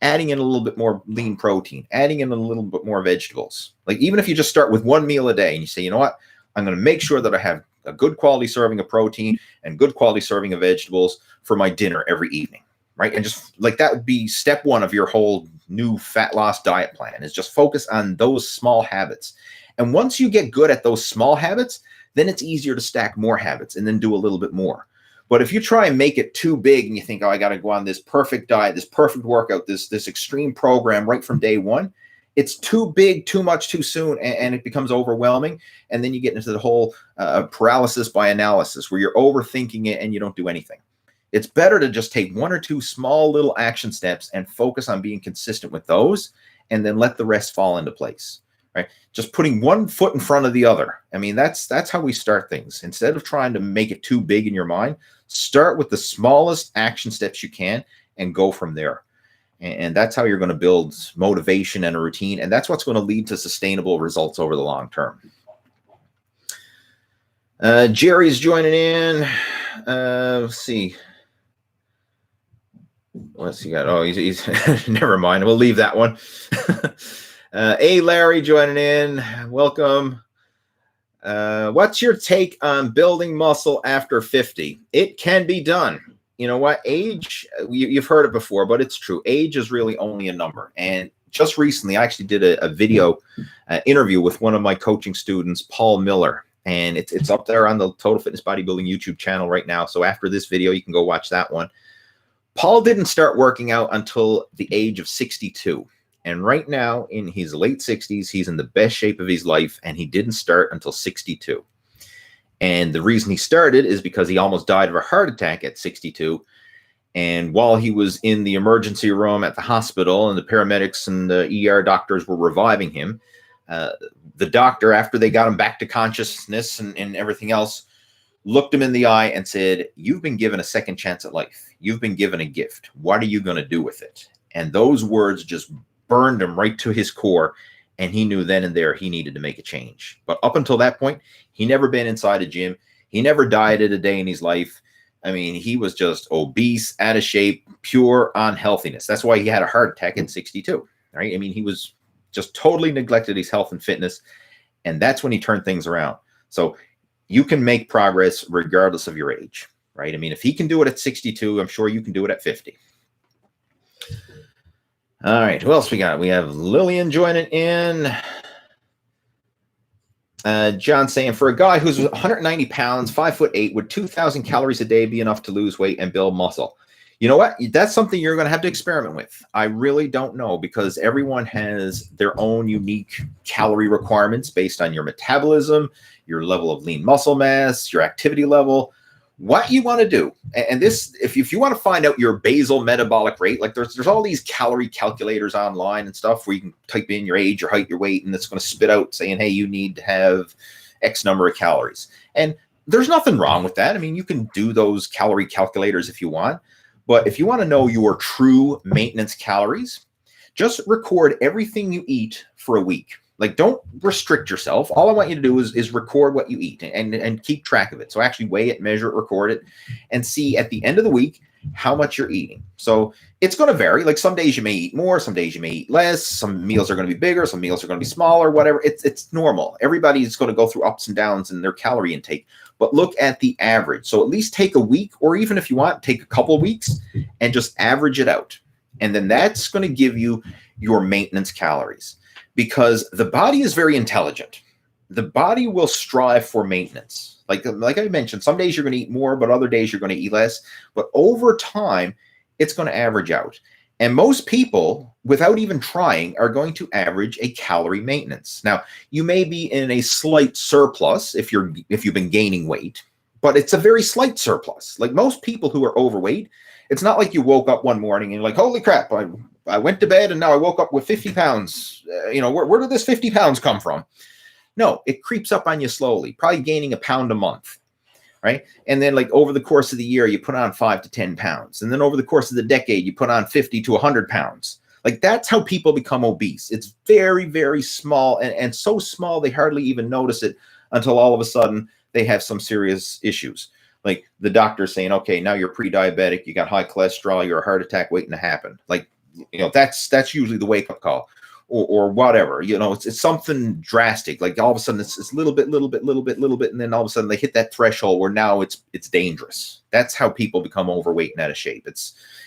adding in a little bit more lean protein, adding in a little bit more vegetables. Like even if you just start with 1 meal a day and you say, you know what, I'm going to make sure that I have a good quality serving of protein and good quality serving of vegetables for my dinner every evening. Right. And just like that would be step 1 of your whole new fat loss diet plan, is just focus on those small habits. And once you get good at those small habits, then it's easier to stack more habits and then do a little bit more. But if you try and make it too big and you think, oh, I got to go on this perfect diet, this perfect workout, this extreme program right from day one, it's too big, too much, too soon, and it becomes overwhelming. And then you get into the whole paralysis by analysis where you're overthinking it and you don't do anything. It's better to just take 1 or 2 small little action steps and focus on being consistent with those, and then let the rest fall into place, right? Just putting one foot in front of the other. I mean, that's how we start things. Instead of trying to make it too big in your mind, start with the smallest action steps you can and go from there. And that's how you're going to build motivation and a routine. And that's what's going to lead to sustainable results over the long term. Jerry's joining in. Let's see. What's he got? Oh, he's never mind. We'll leave that one. Larry joining in. Welcome. What's your take on building muscle after 50? It can be done. You know what? Age, you've heard it before, but it's true. Age is really only a number. And just recently, I actually did a video interview with one of my coaching students, Paul Miller. And it's up there on the Total Fitness Bodybuilding YouTube channel right now. So after this video, you can go watch that one. Paul didn't start working out until the age of 62. And right now, in his late 60s, he's in the best shape of his life, and he didn't start until 62. And the reason he started is because he almost died of a heart attack at 62. And while he was in the emergency room at the hospital and the paramedics and the ER doctors were reviving him, the doctor, after they got him back to consciousness and everything else, looked him in the eye and said, you've been given a second chance at life. You've been given a gift. What are you going to do with it? And those words just burned him right to his core. And he knew then and there he needed to make a change. But up until that point, he never been inside a gym. He never dieted a day in his life. I mean, he was just obese, out of shape, pure unhealthiness. That's why he had a heart attack at 62, right? I mean, he was just totally neglected his health and fitness. And that's when he turned things around. So you can make progress regardless of your age, right? I mean, if he can do it at 62, I'm sure you can do it at 50. All right, who else we got? We have Lillian joining in. John saying, for a guy who's 190 pounds, 5'8", would 2,000 calories a day be enough to lose weight and build muscle? You know what? That's something you're going to have to experiment with. I really don't know, because everyone has their own unique calorie requirements based on your metabolism, your level of lean muscle mass, your activity level, what you want to do. And this, if you want to find out your basal metabolic rate, like there's all these calorie calculators online and stuff where you can type in your age, your height, your weight, and it's going to spit out saying, hey, you need to have X number of calories. And there's nothing wrong with that. I mean, you can do those calorie calculators if you want. But if you want to know your true maintenance calories, just record everything you eat for a week. Like, don't restrict yourself. All I want you to do is record what you eat and keep track of it. So actually weigh it, measure it, record it, and see at the end of the week how much you're eating. So it's going to vary. Like some days you may eat more, some days you may eat less. Some meals are going to be bigger, some meals are going to be smaller, whatever. It's normal. Everybody's going to go through ups and downs in their calorie intake. But look at the average. So at least take a week, or even if you want, take a couple of weeks and just average it out. And then that's going to give you your maintenance calories. Because the body is very intelligent. The body will strive for maintenance. Like I mentioned, some days you're going to eat more, but other days you're going to eat less. But over time, it's going to average out. And most people, without even trying, are going to average a calorie maintenance. Now, you may be in a slight surplus if you've been gaining weight, but it's a very slight surplus. Like most people who are overweight, it's not like you woke up one morning and you're like, holy crap, I went to bed and now I woke up with 50 pounds. Where did this 50 pounds come from? No, it creeps up on you slowly, probably gaining a pound a month, right? And then like over the course of the year, you put on 5 to 10 pounds. And then over the course of the decade, you put on 50 to 100 pounds. Like that's how people become obese. It's very, very small and so small they hardly even notice it until all of a sudden they have some serious issues. Like the doctor saying, okay, now you're pre-diabetic, you got high cholesterol, you're a heart attack waiting to happen. Like, that's usually the wake-up call or whatever. It's something drastic. Like all of a sudden it's little bit, and then all of a sudden they hit that threshold where now it's dangerous. That's how people become overweight and out of shape.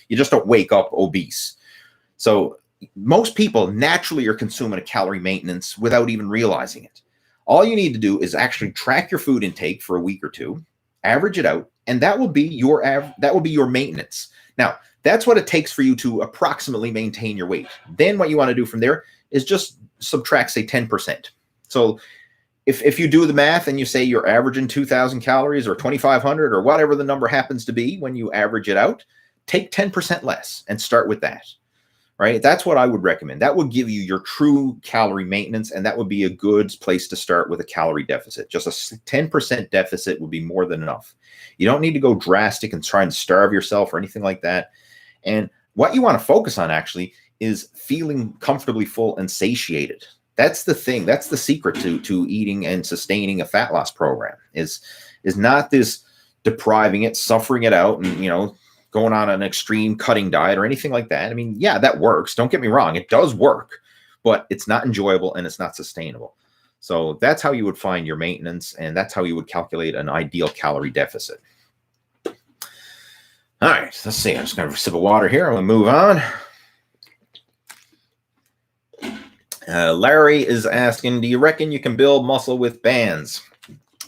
You just don't wake up obese. So most people naturally are consuming a calorie maintenance without even realizing it. All you need to do is actually track your food intake for a week or two, average it out, and that will be your maintenance. Now, that's what it takes for you to approximately maintain your weight. Then what you want to do from there is just subtract, say, 10%. So if you do the math and you say you're averaging 2,000 calories or 2,500 or whatever the number happens to be when you average it out, take 10% less and start with that, right? That's what I would recommend. That would give you your true calorie maintenance, and that would be a good place to start with a calorie deficit. Just a 10% deficit would be more than enough. You don't need to go drastic and try and starve yourself or anything like that. And what you want to focus on actually is feeling comfortably full and satiated. That's the thing. That's the secret to eating and sustaining a fat loss program is not this depriving it, suffering it out, and, going on an extreme cutting diet or anything like that. I mean, yeah, that works. Don't get me wrong. It does work, but it's not enjoyable and it's not sustainable. So that's how you would find your maintenance, and that's how you would calculate an ideal calorie deficit. All right, let's see. I'm just going to have a sip of water here. I'm going to move on. Larry is asking, do you reckon you can build muscle with bands?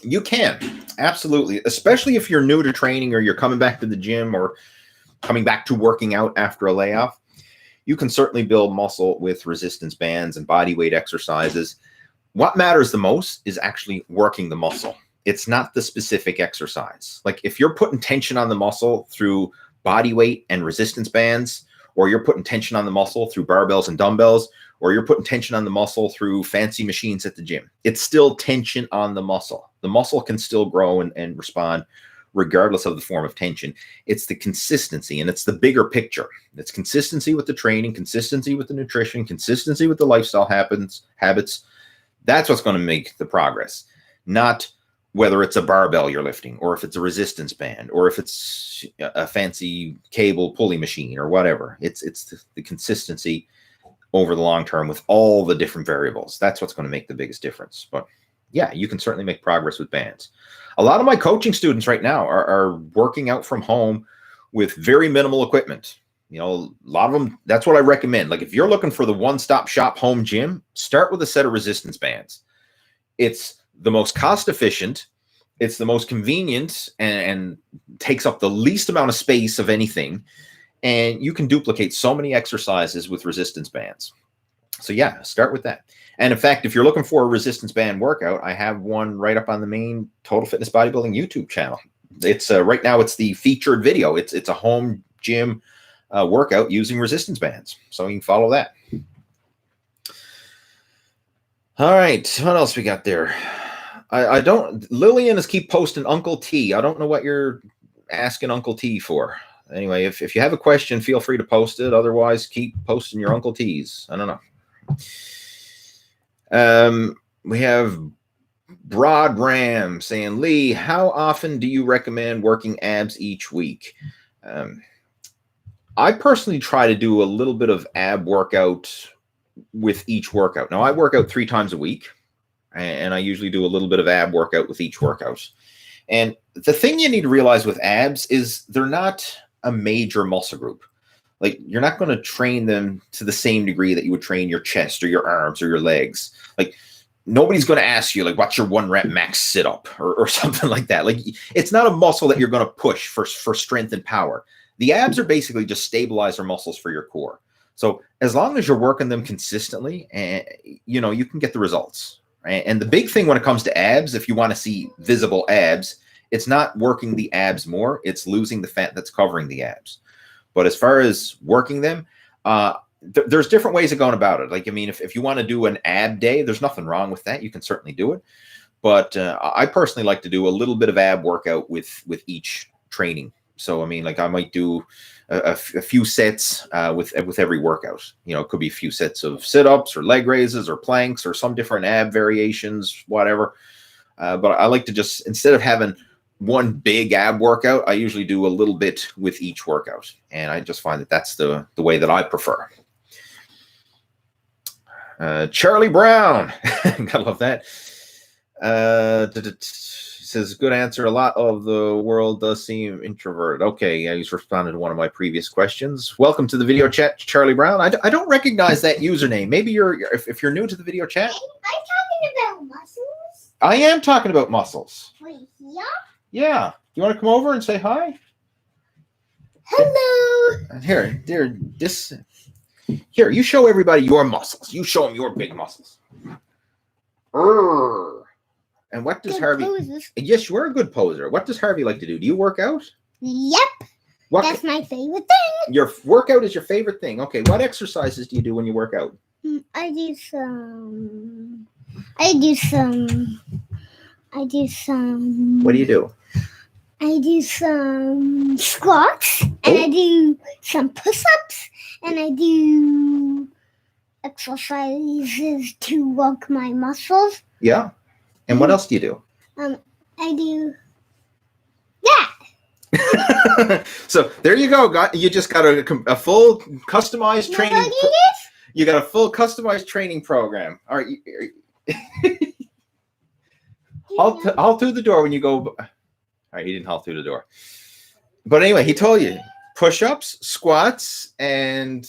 You can, absolutely, especially if you're new to training or you're coming back to the gym or coming back to working out after a layoff. You can certainly build muscle with resistance bands and body weight exercises. What matters the most is actually working the muscle. It's not the specific exercise. Like if you're putting tension on the muscle through body weight and resistance bands, or you're putting tension on the muscle through barbells and dumbbells, or you're putting tension on the muscle through fancy machines at the gym, it's still tension on the muscle. The muscle can still grow and respond regardless of the form of tension. It's the consistency, and it's the bigger picture. It's consistency with the training, consistency with the nutrition, consistency with the lifestyle habits. That's what's going to make the progress, not whether it's a barbell you're lifting, or if it's a resistance band, or if it's a fancy cable pulley machine or whatever. It's the consistency over the long term with all the different variables. That's what's going to make the biggest difference. But yeah, you can certainly make progress with bands. A lot of my coaching students right now are working out from home with very minimal equipment. You know, a lot of them, that's what I recommend. Like if you're looking for the one-stop shop home gym, start with a set of resistance bands. It's the most cost efficient, it's the most convenient, and takes up the least amount of space of anything. And you can duplicate so many exercises with resistance bands. So yeah, start with that. And in fact, if you're looking for a resistance band workout, I have one right up on the main Total Fitness Bodybuilding YouTube channel. It's right now it's the featured video. It's a home gym workout using resistance bands. So you can follow that. All right, what else we got there? I don't, Lillian is keep posting Uncle T. I don't know what you're asking Uncle T for. Anyway, if you have a question, feel free to post it. Otherwise, keep posting your Uncle T's. I don't know. We have Broad Ram saying, Lee, how often do you recommend working abs each week? I personally try to do a little bit of ab workout with each workout. Now, I work out 3 times a week, and I usually do a little bit of ab workout with each workout. And the thing you need to realize with abs is they're not a major muscle group. Like, you're not going to train them to the same degree that you would train your chest or your arms or your legs. Like, nobody's going to ask you, like, what's your 1 rep max sit up or something like that. Like, it's not a muscle that you're going to push for strength and power. The abs are basically just stabilizer muscles for your core. So as long as you're working them consistently, and you know, you can get the results. Right? And the big thing when it comes to abs, if you want to see visible abs, it's not working the abs more, it's losing the fat that's covering the abs. But as far as working them, there's different ways of going about it. Like, I mean, if you want to do an ab day, there's nothing wrong with that. You can certainly do it. But I personally like to do a little bit of ab workout with each training. So, I mean, like I might do a few sets with every workout. You know, it could be a few sets of sit-ups or leg raises or planks or some different ab variations, whatever. But I like to just, instead of having one big ab workout, I usually do a little bit with each workout. And I just find that that's the way that I prefer. Charlie Brown, gotta love that. Says, good answer. A lot of the world does seem introverted. Okay, yeah, he's responded to one of my previous questions. Welcome to the video chat, Charlie Brown. I don't recognize that username. Maybe if you're new to the video chat. I'm talking about muscles. I am talking about muscles. Wait, yeah? Yeah. You want to come over and say hi? Hello. Here, you show everybody your muscles. You show them your big muscles. And what does Good Harvey? poses. Yes, you're a good poser. What does Harvey like to do? Do you work out? Yep. That's my favorite thing. Your workout is your favorite thing. Okay, what exercises do you do when you work out? I do some. What do you do? I do some squats, and I do some push-ups, and I do exercises to work my muscles. Yeah. And what else do you do? I do that. So there you go. You just got a full customized training. What do you You got a full customized training program. All right. Halt through the door when you go. All right, he didn't halt through the door. But anyway, he told you push-ups, squats, and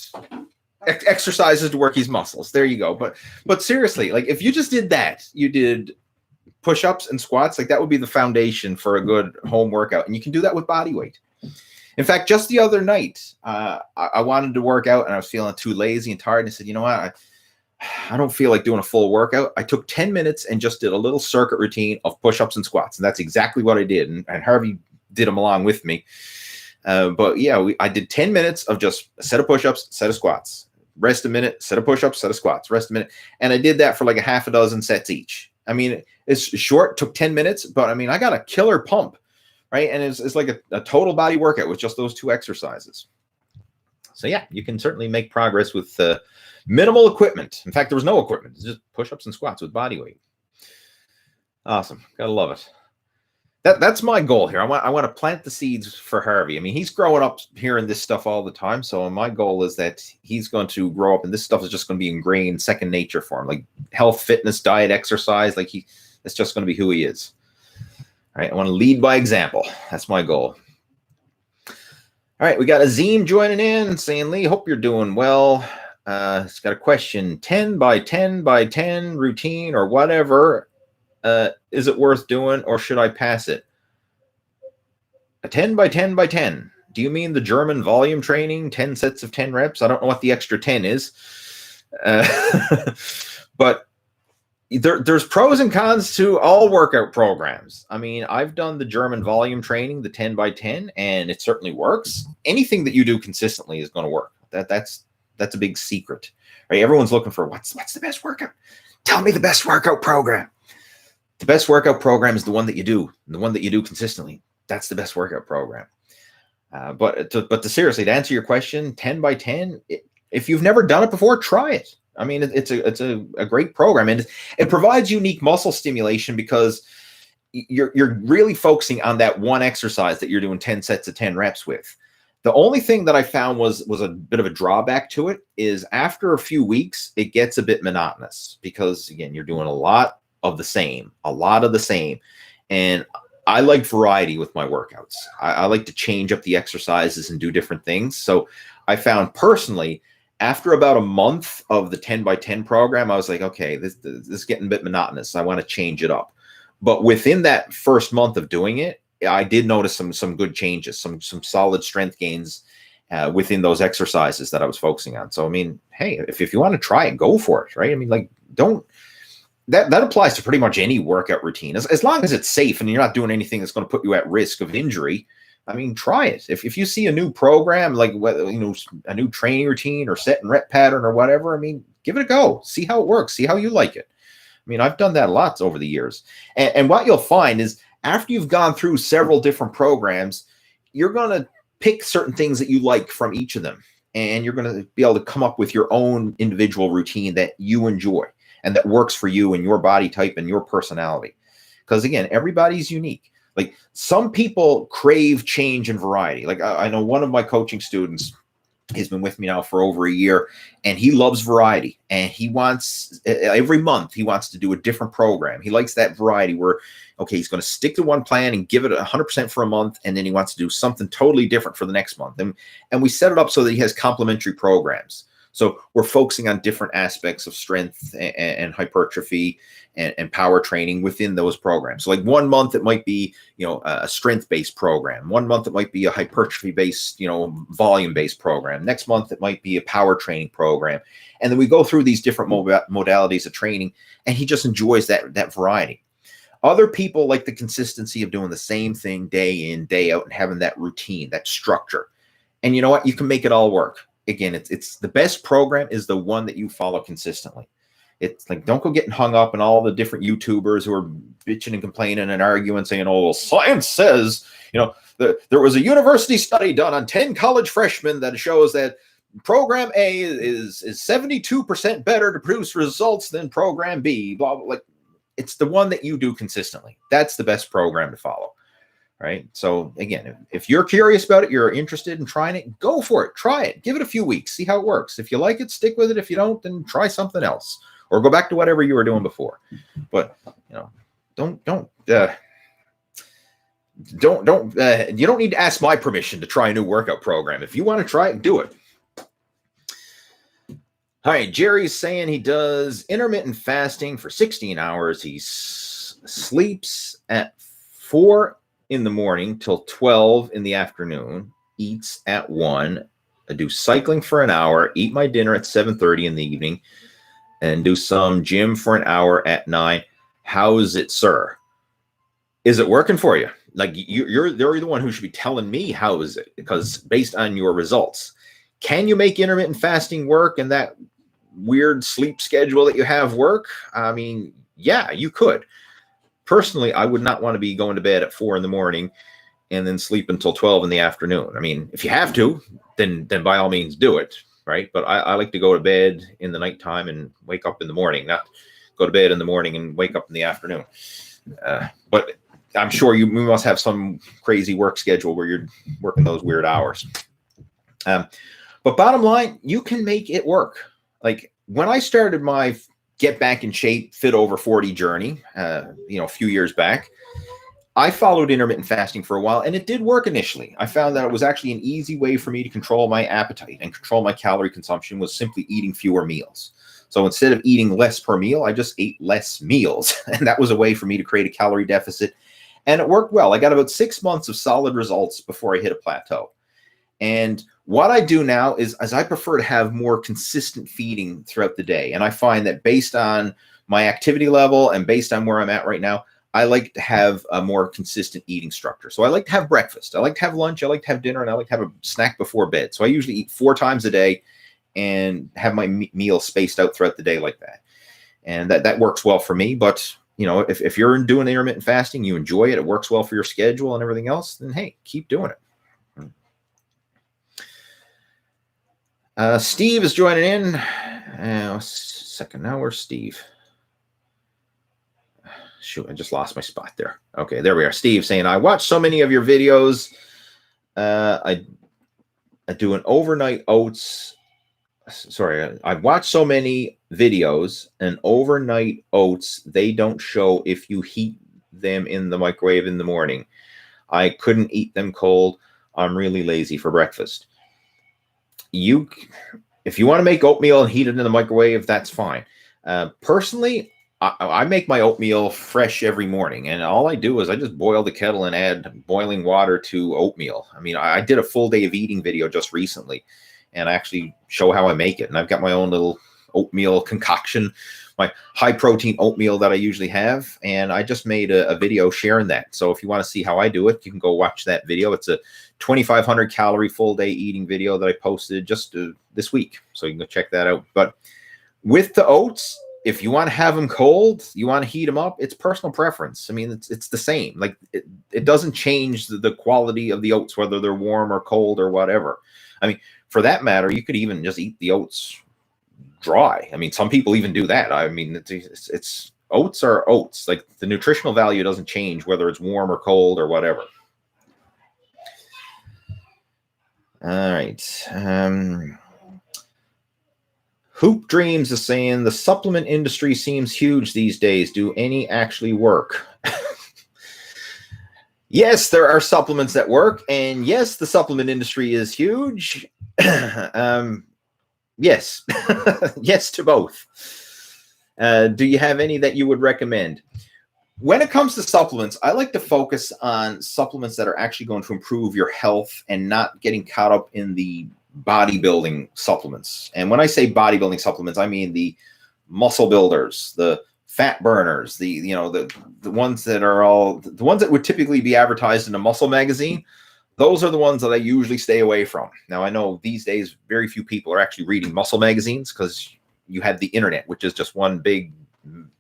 exercises to work his muscles. There you go. But seriously, like if you just did that, you did push-ups and squats, like that would be the foundation for a good home workout. And you can do that with body weight. In fact, just the other night, I wanted to work out and I was feeling too lazy and tired. And I said, you know what? I don't feel like doing a full workout. I took 10 minutes and just did a little circuit routine of push-ups and squats. And that's exactly what I did. And Harvey did them along with me. But yeah, I did 10 minutes of just a set of push-ups, set of squats, rest a minute, set of push-ups, set of squats, rest a minute. And I did that for like a half a dozen sets each. I mean, it's short, took 10 minutes, but I mean, I got a killer pump right? And it's like a total body workout with just those 2 exercises. So yeah, you can certainly make progress with minimal equipment. In fact, there was no equipment. It's just push-ups and squats with body weight. Awesome. Gotta love it. That's my goal here. I want to plant the seeds for Harvey. I mean, he's growing up hearing this stuff all the time. So my goal is that he's going to grow up and this stuff is just going to be ingrained second nature for him, like health, fitness, diet, exercise. Like it's just going to be who he is. All right. I want to lead by example. That's my goal. All right. We got Azim joining in saying, Lee, hope you're doing well. It's got a question, 10 by 10 by 10 routine or whatever. Is it worth doing or should I pass it? A 10 by 10 by 10. Do you mean the German volume training, 10 sets of 10 reps? I don't know what the extra 10 is. But there's pros and cons to all workout programs. I mean, I've done the German volume training, the 10 by 10, and it certainly works. Anything that you do consistently is going to work. That's a big secret. Right? Everyone's looking for what's the best workout? Tell me the best workout program. The best workout program is the one that you do, the one that you do consistently. That's the best workout program. But seriously, to answer your question, 10 by 10, if you've never done it before, try it. I mean, it's a great program, and it provides unique muscle stimulation because you're really focusing on that one exercise that you're doing 10 sets of 10 reps with. The only thing that I found was a bit of a drawback to it is after a few weeks, it gets a bit monotonous because, again, you're doing a lot of the same. And I like variety with my workouts. I like to change up the exercises and do different things. So I found personally, after about a month of the 10 by 10 program, I was like, okay, this is getting a bit monotonous. I want to change it up. But within that first month of doing it, I did notice some good changes, some solid strength gains within those exercises that I was focusing on. So, I mean, hey, if you want to try it, go for it, right? I mean, like, that applies to pretty much any workout routine. As long as it's safe and you're not doing anything that's going to put you at risk of injury, I mean, try it. If you see a new program, like, a new training routine or set and rep pattern or whatever, I mean, give it a go. See how it works. See how you like it. I mean, I've done that lots over the years. And what you'll find is after you've gone through several different programs, you're going to pick certain things that you like from each of them. And you're going to be able to come up with your own individual routine that you enjoy and that works for you and your body type and your personality. Because again, everybody's unique. Like some people crave change and variety. Like I know one of my coaching students, he's been with me now for over a year, and he loves variety. And he wants, every month, he wants to do a different program. He likes that variety where, okay, he's going to stick to one plan and give it 100% for a month, and then he wants to do something totally different for the next month. And we set it up so that he has complementary programs. So we're focusing on different aspects of strength and hypertrophy and power training within those programs. So like 1 month, it might be, a strength-based program. 1 month, it might be a hypertrophy-based, volume-based program. Next month, it might be a power training program. And then we go through these different modalities of training, and he just enjoys that variety. Other people like the consistency of doing the same thing day in, day out, and having that routine, that structure. And you know what? You can make it all work. Again, it's the best program is the one that you follow consistently. It's like, don't go getting hung up on all the different YouTubers who are bitching and complaining and arguing, saying, oh, well, science says, there was a university study done on 10 college freshmen that shows that program A is 72% better to produce results than program B, blah, blah. Like, it's the one that you do consistently. That's the best program to follow. Right. So again, if you're curious about it, you're interested in trying it, go for it. Try it. Give it a few weeks. See how it works. If you like it, stick with it. If you don't, then try something else or go back to whatever you were doing before. But you don't need to ask my permission to try a new workout program. If you want to try it, do it. All right. Jerry's saying he does intermittent fasting for 16 hours. He sleeps at 4 in the morning till 12 in the afternoon, eats at 1, I do cycling for an hour, eat my dinner at 7:30 in the evening, and do some gym for an hour at 9. How is it, sir? Is it working for you? Like you're the one who should be telling me how is it, because based on your results, can you make intermittent fasting work and that weird sleep schedule that you have work? I mean, yeah, you could. Personally, I would not want to be going to bed at 4 in the morning and then sleep until 12 in the afternoon. I mean, if you have to, then by all means do it, right? But I like to go to bed in the nighttime and wake up in the morning, not go to bed in the morning and wake up in the afternoon. But I'm sure you must have some crazy work schedule where you're working those weird hours. But bottom line, you can make it work. Like when I started my get back in shape, fit over 40 journey, a few years back, I followed intermittent fasting for a while, and it did work initially. I found that it was actually an easy way for me to control my appetite and control my calorie consumption was simply eating fewer meals. So instead of eating less per meal, I just ate less meals. And that was a way for me to create a calorie deficit. And it worked well. I got about 6 months of solid results before I hit a plateau. And what I do now is I prefer to have more consistent feeding throughout the day. And I find that based on my activity level and based on where I'm at right now, I like to have a more consistent eating structure. So I like to have breakfast. I like to have lunch. I like to have dinner. And I like to have a snack before bed. So I usually eat 4 times a day and have my meals spaced out throughout the day like that. And that works well for me. But, if you're doing intermittent fasting, you enjoy it, it works well for your schedule and everything else, then hey, keep doing it. Steve is joining in. Second, now where's Steve? Shoot, I just lost my spot there. Okay, there we are. Steve saying, I watch so many of your videos. I do an overnight oats. Sorry, I've watched so many videos and overnight oats, they don't show if you heat them in the microwave in the morning. I couldn't eat them cold. I'm really lazy for breakfast. If you want to make oatmeal and heat it in the microwave, that's fine. Personally, I make my oatmeal fresh every morning, and all I do is I just boil the kettle and add boiling water to oatmeal. I mean, I did a full day of eating video just recently, and I actually show how I make it. And I've got my own little oatmeal concoction, my high protein oatmeal that I usually have. And I just made a video sharing that. So if you want to see how I do it, you can go watch that video. It's a 2,500 calorie full day eating video that I posted just this week. So you can go check that out. But with the oats, if you want to have them cold, you want to heat them up, it's personal preference. I mean, it's the same. Like it doesn't change the quality of the oats, whether they're warm or cold or whatever. I mean, for that matter, you could even just eat the oats dry. I mean, some people even do that. I mean, it's oats are oats. Like the nutritional value doesn't change whether it's warm or cold or whatever. All right. Hoop Dreams is saying the supplement industry seems huge these days. Do any actually work? Yes, there are supplements that work, and yes, the supplement industry is huge. Yes, yes to both. Do you have any that you would recommend? When it comes to supplements, I like to focus on supplements that are actually going to improve your health and not getting caught up in the bodybuilding supplements. And when I say bodybuilding supplements, I mean the muscle builders, the fat burners, the ones that are all the ones that would typically be advertised in a muscle magazine. Those are the ones that I usually stay away from. Now, I know these days very few people are actually reading muscle magazines because you have the internet, which is just one big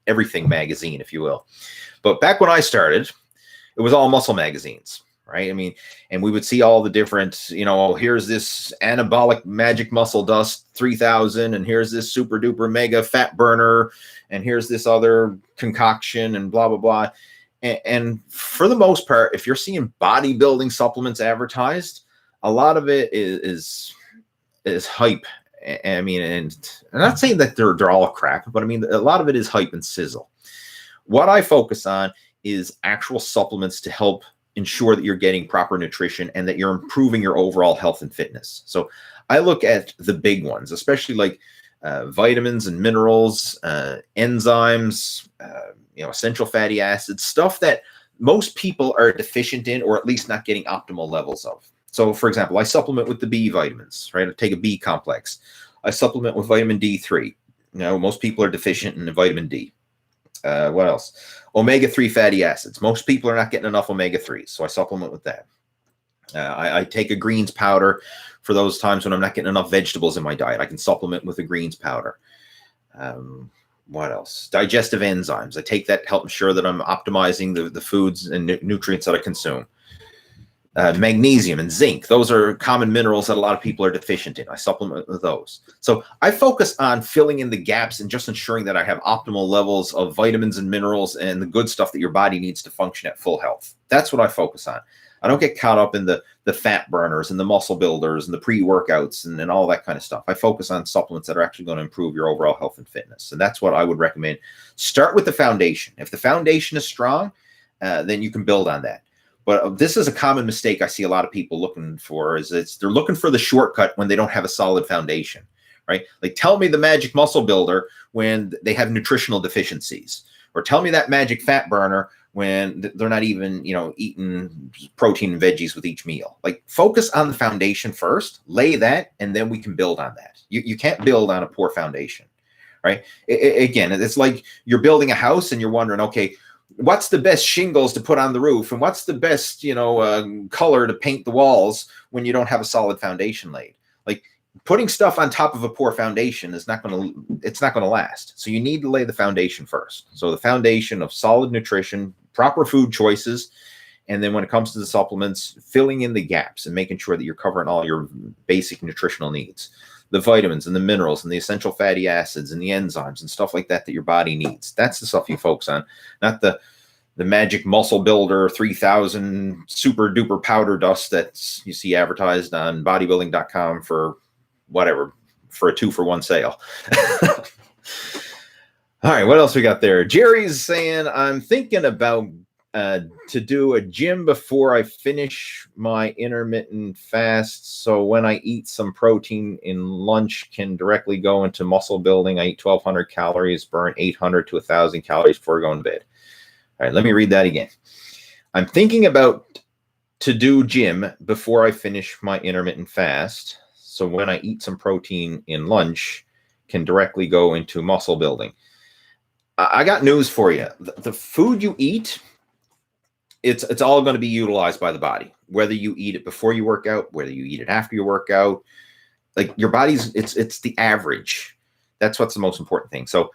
everything magazine, if you will. But back when I started, it was all muscle magazines, right? I mean, and we would see all the different, here's this anabolic magic muscle dust 3000, and here's this super duper mega fat burner, and here's this other concoction, and blah, blah, blah. And for the most part, if you're seeing bodybuilding supplements advertised, a lot of it is hype. I mean, and I'm not saying that they're all crap, but I mean, a lot of it is hype and sizzle. What I focus on is actual supplements to help ensure that you're getting proper nutrition and that you're improving your overall health and fitness. So I look at the big ones, especially like vitamins and minerals, enzymes, essential fatty acids, stuff that most people are deficient in, or at least not getting optimal levels of. So, for example, I supplement with the B vitamins, right? I take a B complex. I supplement with vitamin D3. Most people are deficient in the vitamin D. What else? Omega-3 fatty acids. Most people are not getting enough omega-3s, so I supplement with that. I take a greens powder for those times when I'm not getting enough vegetables in my diet. I can supplement with a greens powder. What else? Digestive enzymes. I take that to help ensure that I'm optimizing the foods and nutrients that I consume. Magnesium and zinc. Those are common minerals that a lot of people are deficient in. I supplement with those. So I focus on filling in the gaps and just ensuring that I have optimal levels of vitamins and minerals and the good stuff that your body needs to function at full health. That's what I focus on. I don't get caught up in the fat burners and the muscle builders and the pre-workouts and all that kind of stuff. I focus on supplements that are actually going to improve your overall health and fitness. And that's what I would recommend. Start with the foundation. If the foundation is strong, then you can build on that. But this is a common mistake I see a lot of people looking for, is they're looking for the shortcut when they don't have a solid foundation, right? Like, tell me the magic muscle builder when they have nutritional deficiencies, or tell me that magic fat burner when they're not even, eating protein and veggies with each meal. Like, focus on the foundation first, lay that, and then we can build on that. You can't build on a poor foundation, right? Again, it's like you're building a house and you're wondering, okay, what's the best shingles to put on the roof, and what's the best, color to paint the walls when you don't have a solid foundation laid. Like, putting stuff on top of a poor foundation is not going to last. So you need to lay the foundation first. So the foundation of solid nutrition, proper food choices, and then when it comes to the supplements, filling in the gaps and making sure that you're covering all your basic nutritional needs. The vitamins and the minerals and the essential fatty acids and the enzymes and stuff like that your body needs. That's the stuff you focus on, not the magic muscle builder 3000 super duper powder dust that you see advertised on bodybuilding.com for whatever, for a 2-for-1 sale. All right, what else we got there? Jerry's saying, I'm thinking about to do a gym before I finish my intermittent fast. So when I eat some protein in lunch, can directly go into muscle building. I eat 1,200 calories, burn 800 to 1,000 calories before going to bed. All right, let me read that again. I'm thinking about to do gym before I finish my intermittent fast. So when I eat some protein in lunch, can directly go into muscle building. I got news for you. The food you eat, it's all going to be utilized by the body, whether you eat it before you work out, whether you eat it after you work out. Like, your body's, it's the average. That's what's the most important thing. So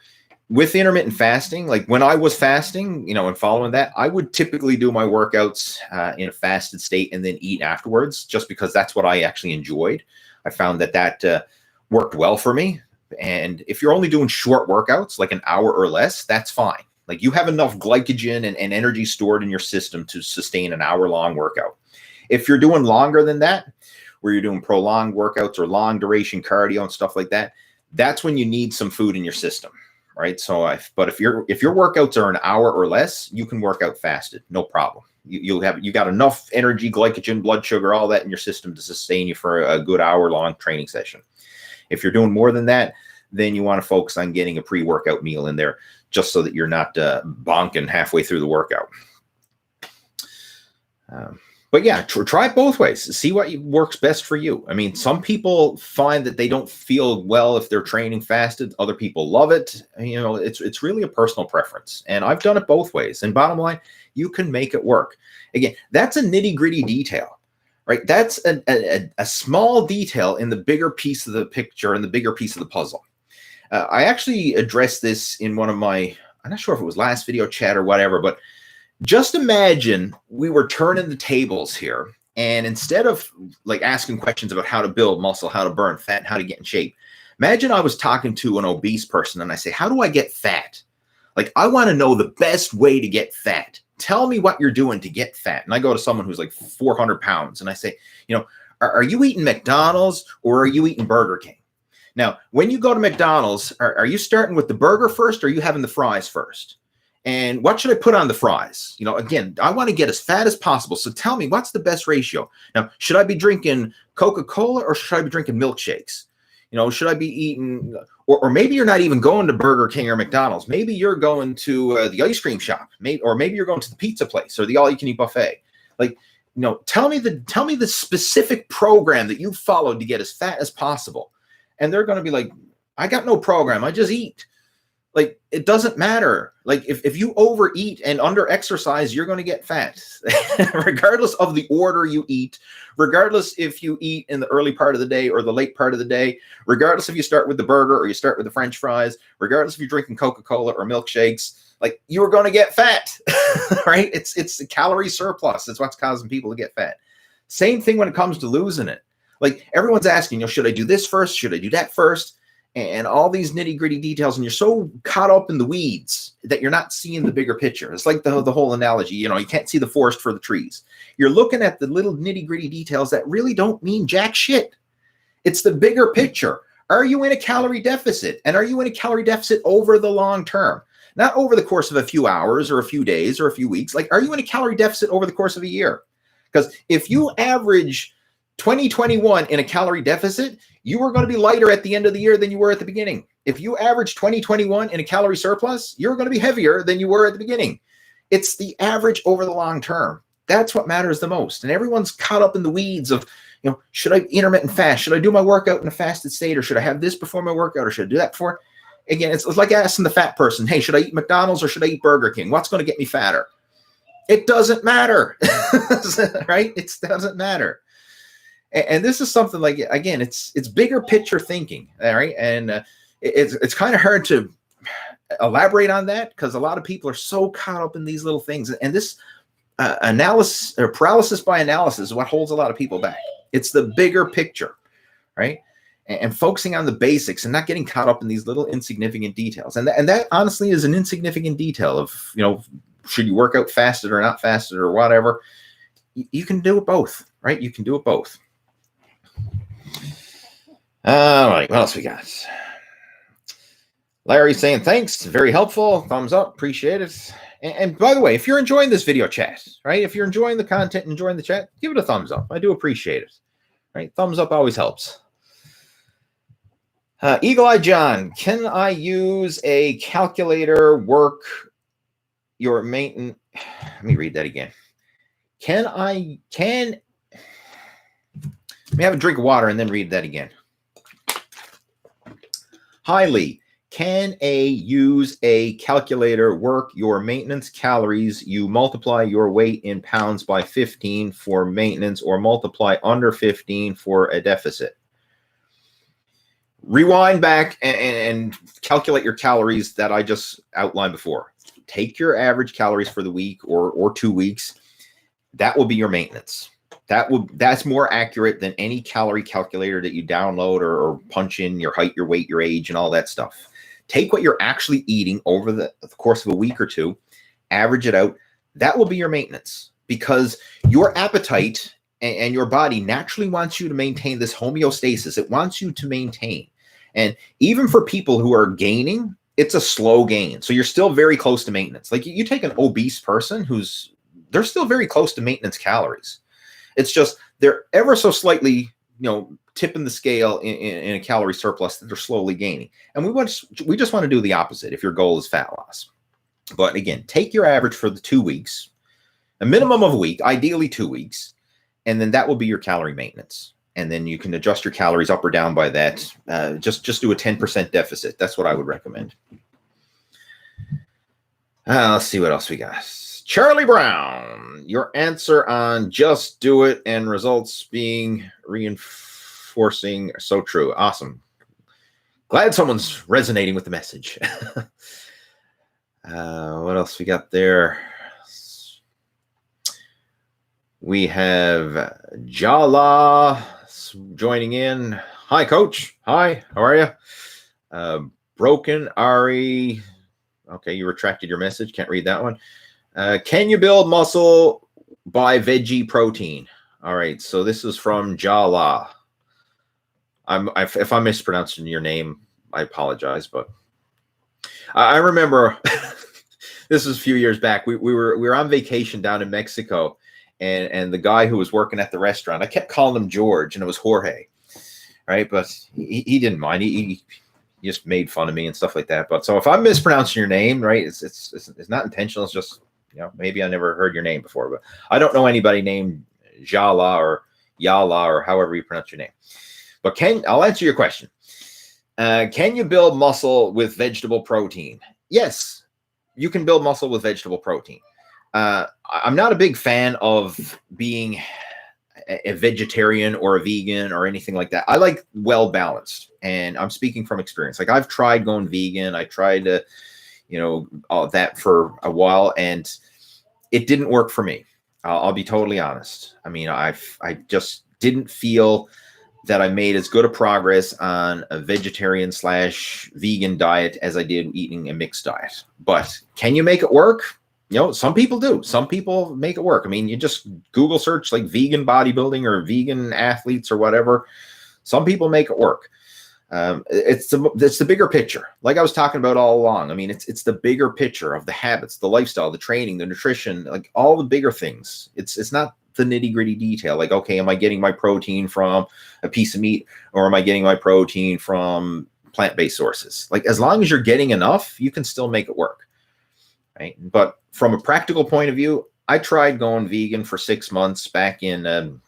with intermittent fasting, like when I was fasting, and following that, I would typically do my workouts in a fasted state and then eat afterwards, just because that's what I actually enjoyed. I found that worked well for me. And if you're only doing short workouts, like an hour or less, that's fine. Like, you have enough glycogen and energy stored in your system to sustain an hour-long workout. If you're doing longer than that, where you're doing prolonged workouts or long duration cardio and stuff like that, that's when you need some food in your system, right? So, but if your workouts are an hour or less, you can work out fasted, no problem. You got enough energy, glycogen, blood sugar, all that in your system to sustain you for a good hour-long training session. If you're doing more than that, then you want to focus on getting a pre-workout meal in there, just so that you're not bonking halfway through the workout. But yeah, try it both ways. See what works best for you. I mean, some people find that they don't feel well if they're training fasted. Other people love it. It's really a personal preference. And I've done it both ways. And bottom line, you can make it work. Again, that's a nitty-gritty detail, right? That's a small detail in the bigger piece of the picture and the bigger piece of the puzzle. I actually addressed this in one of my, I'm not sure if it was last video chat or whatever, but just imagine we were turning the tables here, and instead of like asking questions about how to build muscle, how to burn fat, how to get in shape, imagine I was talking to an obese person and I say, how do I get fat? Like, I want to know the best way to get fat. Tell me what you're doing to get fat. And I go to someone who's like 400 pounds and I say, are you eating McDonald's or are you eating Burger King? Now, when you go to McDonald's, are you starting with the burger first, or are you having the fries first? And what should I put on the fries? Again, I want to get as fat as possible. So tell me, what's the best ratio? Now, should I be drinking Coca-Cola or should I be drinking milkshakes? Should I be eating, or maybe you're not even going to Burger King or McDonald's. Maybe you're going to the ice cream shop, or maybe you're going to the pizza place or the all-you-can-eat buffet. Like, tell me the specific program that you followed to get as fat as possible. And they're going to be like, I got no program. I just eat. Like, it doesn't matter. Like, if you overeat and under exercise, you're going to get fat, regardless of the order you eat, regardless if you eat in the early part of the day or the late part of the day, regardless if you start with the burger or you start with the French fries, regardless if you're drinking Coca-Cola or milkshakes, like, you're going to get fat, right? It's a calorie surplus. It's what's causing people to get fat. Same thing when it comes to losing it. Like everyone's asking, should I do this first? Should I do that first? And all these nitty gritty details. And you're so caught up in the weeds that you're not seeing the bigger picture. It's like the whole analogy, you can't see the forest for the trees. You're looking at the little nitty gritty details that really don't mean jack shit. It's the bigger picture. Are you in a calorie deficit? And are you in a calorie deficit over the long term? Not over the course of a few hours or a few days or a few weeks. Like, are you in a calorie deficit over the course of a year? Because if you average 2021 in a calorie deficit, you are going to be lighter at the end of the year than you were at the beginning. If you average 2021 in a calorie surplus, you're going to be heavier than you were at the beginning. It's the average over the long term. That's what matters the most. And everyone's caught up in the weeds of, should I intermittent fast? Should I do my workout in a fasted state? Or should I have this before my workout? Or should I do that before? Again, it's like asking the fat person, hey, should I eat McDonald's or should I eat Burger King? What's going to get me fatter? It doesn't matter, right? It doesn't matter. And this is something like, again, it's bigger picture thinking, all right? And it's kind of hard to elaborate on that because a lot of people are so caught up in these little things. And this analysis or paralysis by analysis is what holds a lot of people back. It's the bigger picture, right? And focusing on the basics and not getting caught up in these little insignificant details. And that honestly is an insignificant detail of, should you work out fasted or not fasted or whatever. You can do it both, right? You can do it both. All right, what else we got? Larry saying thanks, very helpful, thumbs up, appreciate it. And by the way, if you're enjoying this video chat, right? If you're enjoying the content, enjoying the chat, give it a thumbs up. I do appreciate it, right? Thumbs up always helps. Eagle Eye John, can I use a calculator work your maintenance? Let me read that again. Let me have a drink of water and then read that again. Hi, Lee. Can use a calculator work your maintenance calories? You multiply your weight in pounds by 15 for maintenance or multiply under 15 for a deficit. Rewind back and calculate your calories that I just outlined before. Take your average calories for the week or 2 weeks. That will be your maintenance. That's more accurate than any calorie calculator that you download or punch in your height, your weight, your age, and all that stuff. Take what you're actually eating over the course of a week or two, average it out. That will be your maintenance because your appetite and your body naturally wants you to maintain this homeostasis. It wants you to maintain. And even for people who are gaining, it's a slow gain. So you're still very close to maintenance. Like you take an obese person they're still very close to maintenance calories. It's just they're ever so slightly, tipping the scale in a calorie surplus that they're slowly gaining. And we just want to do the opposite if your goal is fat loss. But again, take your average for the 2 weeks, a minimum of a week, ideally 2 weeks, and then that will be your calorie maintenance. And then you can adjust your calories up or down by that. Just do a 10% deficit. That's what I would recommend. Let's see what else we got. Charlie Brown, your answer on just do it and results being reinforcing so true. Awesome. Glad someone's resonating with the message. What else we got there? We have Jala joining in. Hi, Coach. Hi, how are you? Broken Ari. Okay, you retracted your message. Can't read that one. Can you build muscle by veggie protein? All right, so this is from Jala. If I'm mispronouncing your name, I apologize, but I remember this was a few years back. We were on vacation down in Mexico, and the guy who was working at the restaurant, I kept calling him George, and it was Jorge, right? But he didn't mind. He just made fun of me and stuff like that. But so if I'm mispronouncing your name, right, it's not intentional. It's just maybe I never heard your name before, but I don't know anybody named Jala or Yala or however you pronounce your name. But I'll answer your question. Can you build muscle with vegetable protein? Yes, you can build muscle with vegetable protein. I'm not a big fan of being a vegetarian or a vegan or anything like that. I like well balanced, and I'm speaking from experience. Like I've tried going vegan. I tried all that for a while, and it didn't work for me. I'll be totally honest. I mean, I just didn't feel that I made as good a progress on a vegetarian / vegan diet as I did eating a mixed diet. But can you make it work? Some people do. Some people make it work. I mean, you just Google search like vegan bodybuilding or vegan athletes or whatever. Some people make it work. It's the bigger picture, like I was talking about all along. I mean, it's the bigger picture of the habits, the lifestyle, the training, the nutrition, like all the bigger things. It's not the nitty gritty detail. Like, okay, am I getting my protein from a piece of meat, or am I getting my protein from plant-based sources? Like, as long as you're getting enough, you can still make it work, right? But from a practical point of view, I tried going vegan for 6 months back in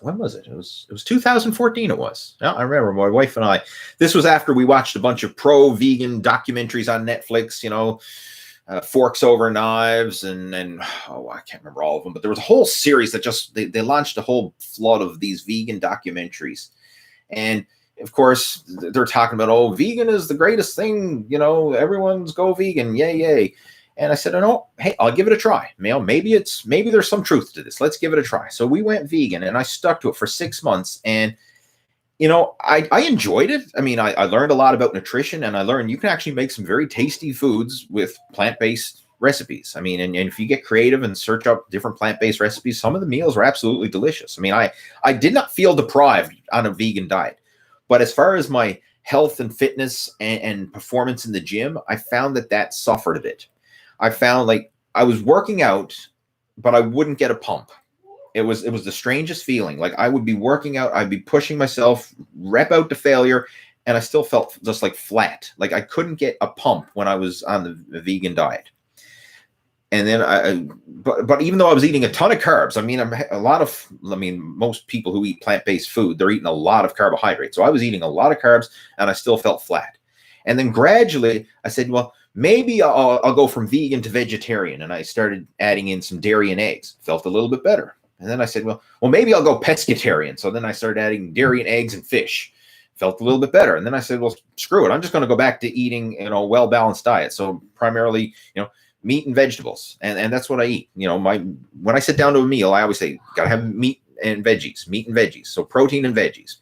when was it? It was 2014. It was. Yeah, I remember my wife and I. This was after we watched a bunch of pro-vegan documentaries on Netflix. Forks Over Knives, and I can't remember all of them, but there was a whole series that just they launched a whole flood of these vegan documentaries, and of course they're talking about, oh, vegan is the greatest thing. Everyone's go vegan, yay. And I said, oh, hey, I'll give it a try. Maybe there's some truth to this. Let's give it a try. So we went vegan, and I stuck to it for 6 months. And, I enjoyed it. I mean, I learned a lot about nutrition, and I learned you can actually make some very tasty foods with plant-based recipes. I mean, and if you get creative and search up different plant-based recipes, some of the meals are absolutely delicious. I mean, I did not feel deprived on a vegan diet. But as far as my health and fitness and performance in the gym, I found that suffered a bit. I found like I was working out, but I wouldn't get a pump. It was the strangest feeling. Like I would be working out, I'd be pushing myself, rep out to failure, and I still felt just like flat. Like I couldn't get a pump when I was on the vegan diet. And then but even though I was eating a ton of carbs, most people who eat plant-based food, they're eating a lot of carbohydrates. So I was eating a lot of carbs, and I still felt flat. And then gradually I said, well, maybe I'll go from vegan to vegetarian. And I started adding in some dairy and eggs. Felt a little bit better. And then I said, well, maybe I'll go pescatarian. So then I started adding dairy and eggs and fish. Felt a little bit better. And then I said, well, screw it. I'm just going to go back to eating, well-balanced diet. So primarily, meat and vegetables. And that's what I eat. When I sit down to a meal, I always say, got to have meat and veggies. So protein and veggies.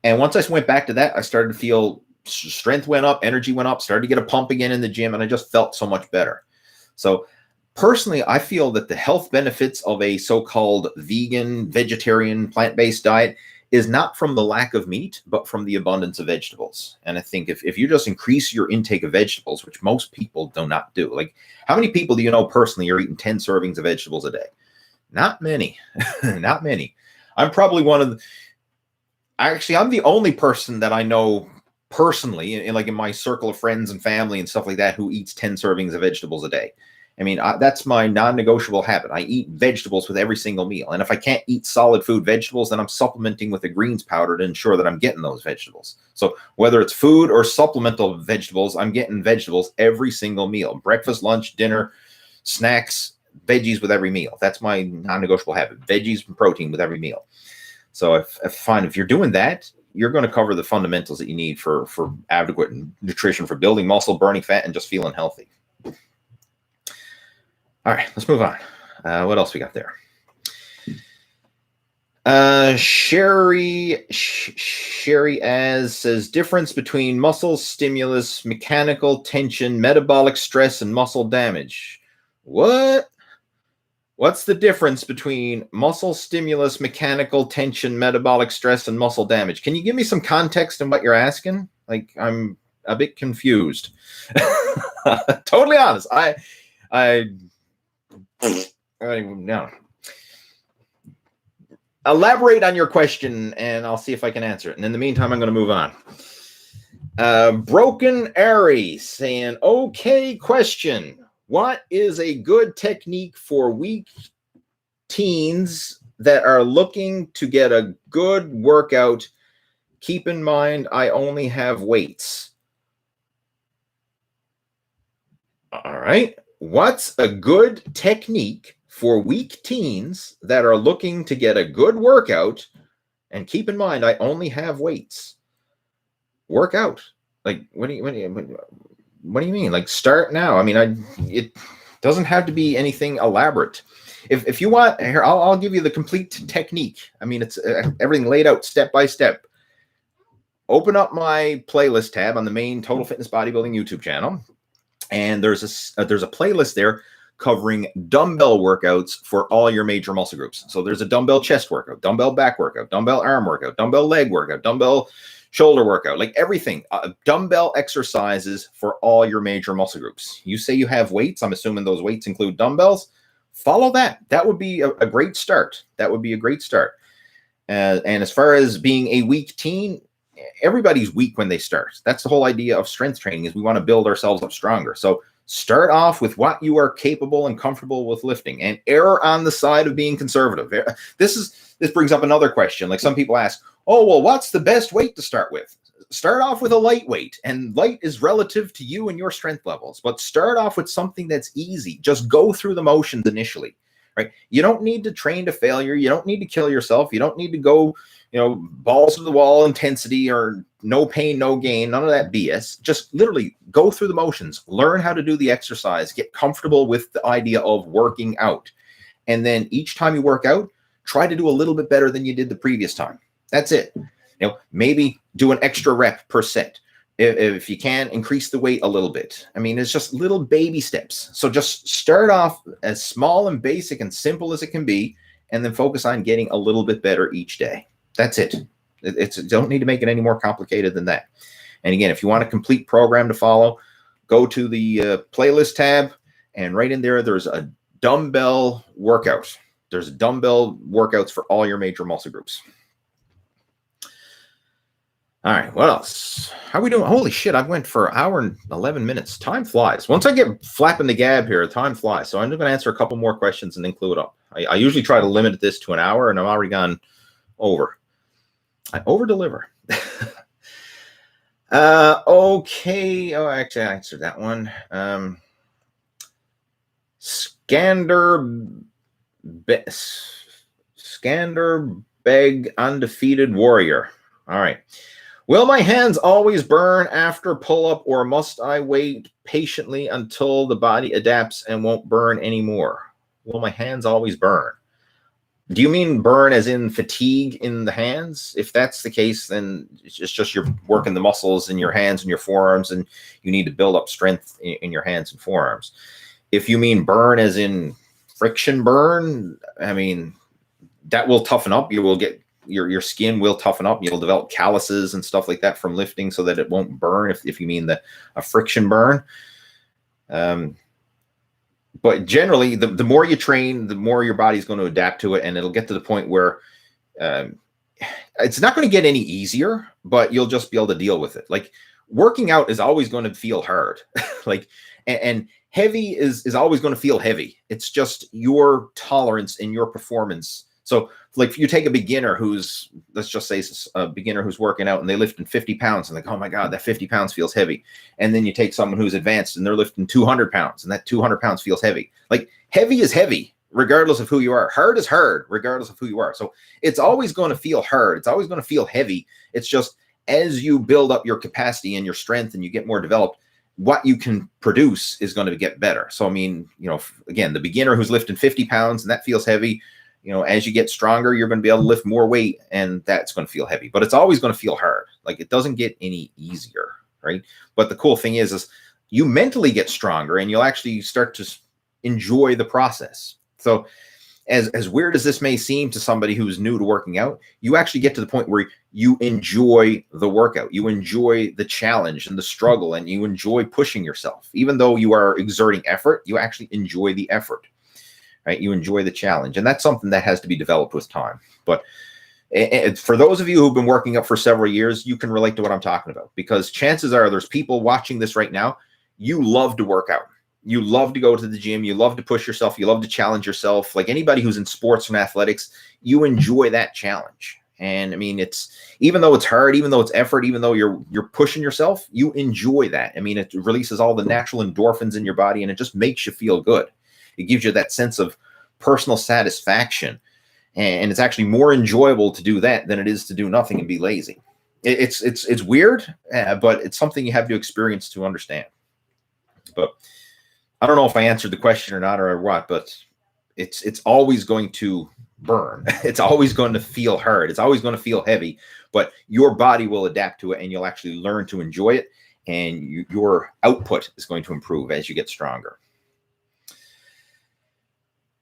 And once I went back to that, I started to feel strength went up, energy went up, started to get a pump again in the gym, and I just felt so much better. So personally, I feel that the health benefits of a so-called vegan, vegetarian, plant-based diet is not from the lack of meat, but from the abundance of vegetables. And I think if you just increase your intake of vegetables, which most people do not do, like how many people do you know personally are eating 10 servings of vegetables a day? Not many. Not many. I'm probably I'm the only person that I know personally, in my circle of friends and family and stuff like that, who eats 10 servings of vegetables a day. I mean, that's my non-negotiable habit. I eat vegetables with every single meal. And if I can't eat solid food vegetables, then I'm supplementing with a greens powder to ensure that I'm getting those vegetables. So whether it's food or supplemental vegetables, I'm getting vegetables every single meal. Breakfast, lunch, dinner, snacks, veggies with every meal. That's my non-negotiable habit. Veggies and protein with every meal. So if you're doing that, you're going to cover the fundamentals that you need for adequate nutrition, for building muscle, burning fat, and just feeling healthy. All right, let's move on. What else we got there? Sherry as says, difference between muscle stimulus, mechanical tension, metabolic stress, and muscle damage. What? What's the difference between muscle stimulus, mechanical tension, metabolic stress, and muscle damage? Can you give me some context on what you're asking? Like, I'm a bit confused. Totally honest. I no. Elaborate on your question, and I'll see if I can answer it. And in the meantime, I'm going to move on. Broken Airy saying, okay, question. What is a good technique for weak teens that are looking to get a good workout? Keep in mind, I only have weights. All right. What's a good technique for weak teens that are looking to get a good workout? And keep in mind, I only have weights. Workout. Like, what do you mean? Like, start now. I mean, it doesn't have to be anything elaborate. if you want, here, I'll give you the complete technique. I mean, it's everything laid out step by step. Open up my playlist tab on the main Total Fitness Bodybuilding YouTube channel, and there's a playlist there covering dumbbell workouts for all your major muscle groups. So there's a dumbbell chest workout, dumbbell back workout, dumbbell arm workout, dumbbell leg workout, dumbbell shoulder workout, like everything, dumbbell exercises for all your major muscle groups. You say you have weights. I'm assuming those weights include dumbbells. Follow that. That would be a great start. That would be a great start. And as far as being a weak teen, everybody's weak when they start. That's the whole idea of strength training, is we want to build ourselves up stronger. So start off with what you are capable and comfortable with lifting, and err on the side of being conservative. This brings up another question. Like some people ask, oh, well, what's the best weight to start with? Start off with a lightweight, and light is relative to you and your strength levels, but start off with something that's easy. Just go through the motions initially, right? You don't need to train to failure. You don't need to kill yourself. You don't need to go, balls to the wall intensity or no pain, no gain, none of that BS. Just literally go through the motions, learn how to do the exercise, get comfortable with the idea of working out. And then each time you work out, try to do a little bit better than you did the previous time. That's it. Maybe do an extra rep per set. If you can, increase the weight a little bit. I mean, it's just little baby steps. So just start off as small and basic and simple as it can be, and then focus on getting a little bit better each day. That's it. Don't need to make it any more complicated than that. And again, if you want a complete program to follow, go to the playlist tab, and right in there, there's a dumbbell workout. There's dumbbell workouts for all your major muscle groups. All right, what else? How are we doing? Holy shit, I went for an hour and 11 minutes. Time flies. Once I get flapping the gab here, time flies. So I'm just going to answer a couple more questions and then clue it up. I usually try to limit this to an hour, and I've already gone over. I over-deliver. Okay. Oh, actually, I answered that one. Skanderbeg Undefeated Warrior. All right. Will my hands always burn after pull-up, or must I wait patiently until the body adapts and won't burn anymore? Will my hands always burn? Do you mean burn as in fatigue in the hands? If that's the case, then it's just you're working the muscles in your hands and your forearms, and you need to build up strength in your hands and forearms. If you mean burn as in friction burn, I mean, that will toughen up. You will get your skin will toughen up. You'll develop calluses and stuff like that from lifting, so that it won't burn, if you mean a friction burn. But generally, the more you train, the more your body's going to adapt to it, and it'll get to the point where it's not going to get any easier, but you'll just be able to deal with it. Like, working out is always going to feel hard. and heavy is always going to feel heavy. It's just your tolerance and your performance. So, like, if you take a beginner who's, let's just say a beginner who's working out and they lift in 50 pounds and like, oh my God, that 50 pounds feels heavy. And then you take someone who's advanced and they're lifting 200 pounds and that 200 pounds feels heavy. Like, heavy is heavy, regardless of who you are. Hard is hard, regardless of who you are. So it's always going to feel hard. It's always going to feel heavy. It's just as you build up your capacity and your strength and you get more developed, what you can produce is going to get better. So, I mean, again, the beginner who's lifting 50 pounds and that feels heavy, as you get stronger, you're going to be able to lift more weight, and that's going to feel heavy. But it's always going to feel hard. Like, it doesn't get any easier, right? But the cool thing is you mentally get stronger, and you'll actually start to enjoy the process. So as weird as this may seem to somebody who's new to working out, you actually get to the point where you enjoy the workout. You enjoy the challenge and the struggle, and you enjoy pushing yourself. Even though you are exerting effort, you actually enjoy the effort. Right? You enjoy the challenge, and that's something that has to be developed with time. But for those of you who've been working up for several years, you can relate to what I'm talking about, because chances are there's people watching this right now. You love to work out. You love to go to the gym. You love to push yourself. You love to challenge yourself. Like anybody who's in sports and athletics, you enjoy that challenge. And I mean, even though it's hard, even though it's effort, even though you're pushing yourself, you enjoy that. I mean, it releases all the natural endorphins in your body, and it just makes you feel good. It gives you that sense of personal satisfaction, and it's actually more enjoyable to do that than it is to do nothing and be lazy. It's weird, but it's something you have to experience to understand. But I don't know if I answered the question or not, or what, but it's always going to burn. It's always going to feel hard. It's always going to feel heavy, but your body will adapt to it and you'll actually learn to enjoy it. And your output is going to improve as you get stronger.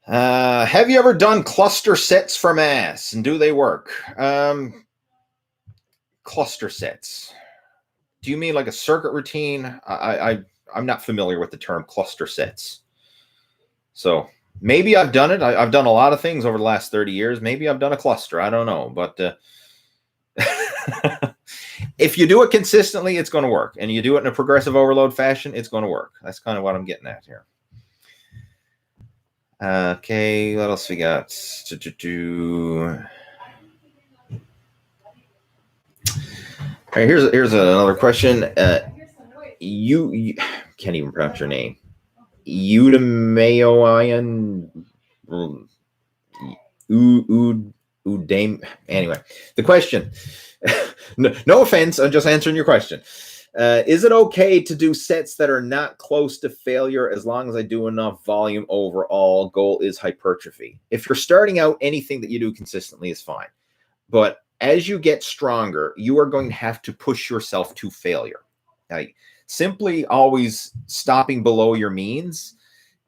Have you ever done cluster sets for mass, and do they work? Cluster sets. Do you mean like a circuit routine? I'm not familiar with the term cluster sets. So maybe I've done it. I've done a lot of things over the last 30 years. Maybe I've done a cluster. I don't know. But if you do it consistently, it's going to work. And you do it in a progressive overload fashion, it's going to work. That's kind of what I'm getting at here. Okay, what else we got? All right, here's another question. You can't even pronounce your name. Udamayoian Udame. Anyway, the question. No offense, I'm just answering your question. Is it okay to do sets that are not close to failure as long as I do enough volume overall? Goal is hypertrophy. If you're starting out, anything that you do consistently is fine. But as you get stronger, you are going to have to push yourself to failure. Like, simply always stopping below your means,